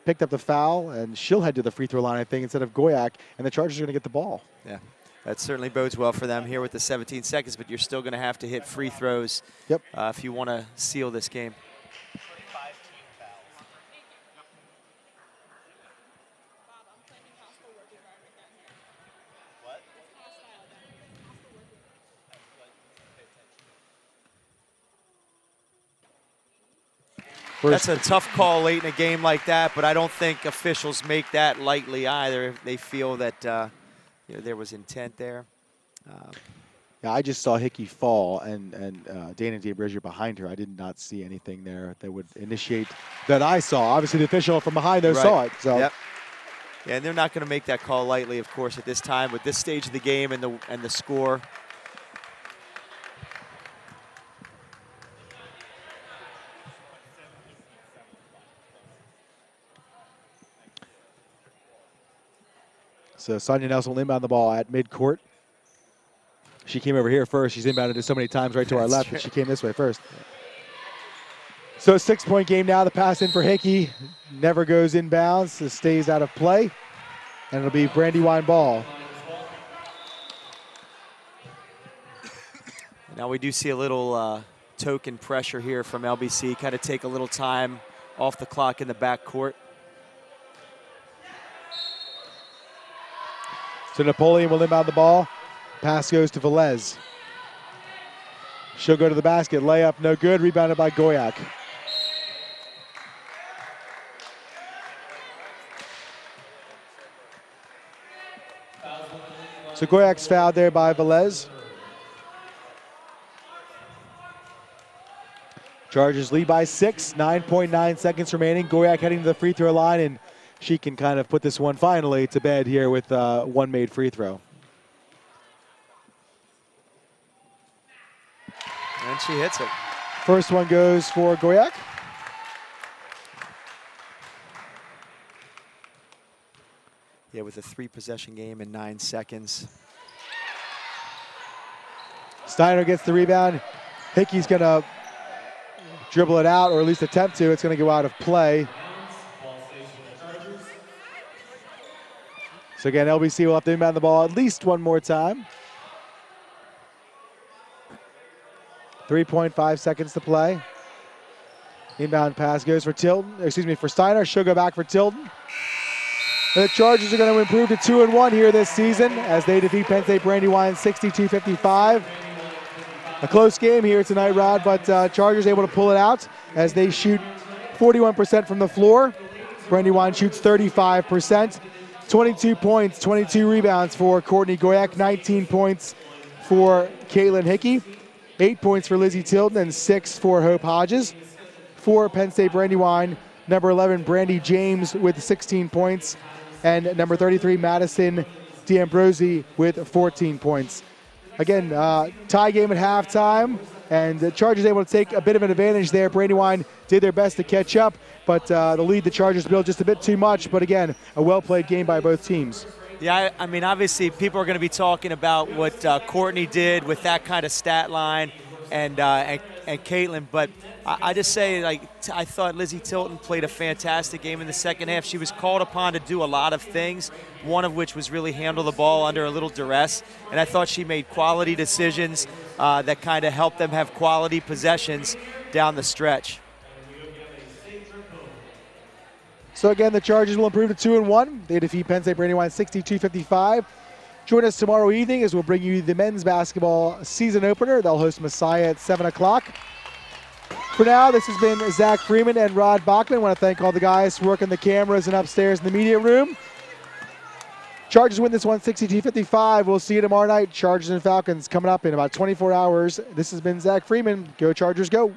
picked up the foul, and she'll head to the free throw line, I think, instead of Goyak, and the Chargers are going to get the ball. Yeah, that certainly bodes well for them here with the 17 seconds, but you're still going to have to hit free throws if you want to seal this game. That's a tough call late in a game like that, but I don't think officials make that lightly either. They feel that there was intent there. Yeah, I just saw Hickey fall and Dana DeBrizio behind her. I did not see anything there that would initiate that I saw. Obviously, the official from behind there saw it. So. Yep. Yeah, and they're not going to make that call lightly, of course, at this time with this stage of the game and the score. So Sonia Nelson will inbound the ball at midcourt. She came over here first. She's inbounded it so many times right to our left, but she came this way first. So a 6-point game now. The pass in for Hickey never goes inbounds. It stays out of play. And it'll be Brandywine ball. Now we do see a little token pressure here from LBC. Kind of take a little time off the clock in the backcourt. So Napoleon will inbound the ball. Pass goes to Velez. She'll go to the basket. Layup, no good. Rebounded by Goyak. So Goyak's fouled there by Velez. Chargers lead by 6, 9.9 seconds remaining. Goyak heading to the free throw line, and she can kind of put this one finally to bed here with one made free throw. And she hits it. First one goes for Goyak. Yeah, with a 3-possession game in 9 seconds. Steiner gets the rebound. Hickey's going to dribble it out, or at least attempt to. It's going to go out of play. So again, LBC will have to inbound the ball at least one more time. 3.5 seconds to play. Inbound pass goes for for Steiner. She'll go back for Tilden. The Chargers are going to improve to 2-1 here this season as they defeat Penn State Brandywine 62-55. A close game here tonight, Rod, but Chargers able to pull it out as they shoot 41% from the floor. Brandywine shoots 35%. 22 points, 22 rebounds for Courtney Goyak, 19 points for Caitlin Hickey, 8 points for Lizzie Tilden, and 6 for Hope Hodges. For Penn State Brandywine, number 11, Brandy James with 16 points, and number 33, Madison D'Ambrosi with 14 points. Again, tie game at halftime, and the Chargers able to take a bit of an advantage there. Brandywine did their best to catch up, but the lead the Chargers built just a bit too much. But again, a well-played game by both teams. Yeah, I mean, obviously people are going to be talking about what Courtney did with that kind of stat line and Caitlin, but I just say, like, I thought Lizzie Tilton played a fantastic game in the second half. She was called upon to do a lot of things, one of which was really handle the ball under a little duress, and I thought she made quality decisions that kind of helped them have quality possessions down the stretch. So again, the Chargers will improve to 2-1. They defeat Penn State Brandywine 62-55. Join us tomorrow evening as we'll bring you the men's basketball season opener. They'll host Messiah at 7 o'clock. For now, this has been Zach Freeman and Rod Bachman. I want to thank all the guys for working the cameras and upstairs in the media room. Chargers win this one 62-55. We'll see you tomorrow night. Chargers and Falcons coming up in about 24 hours. This has been Zach Freeman. Go Chargers, go.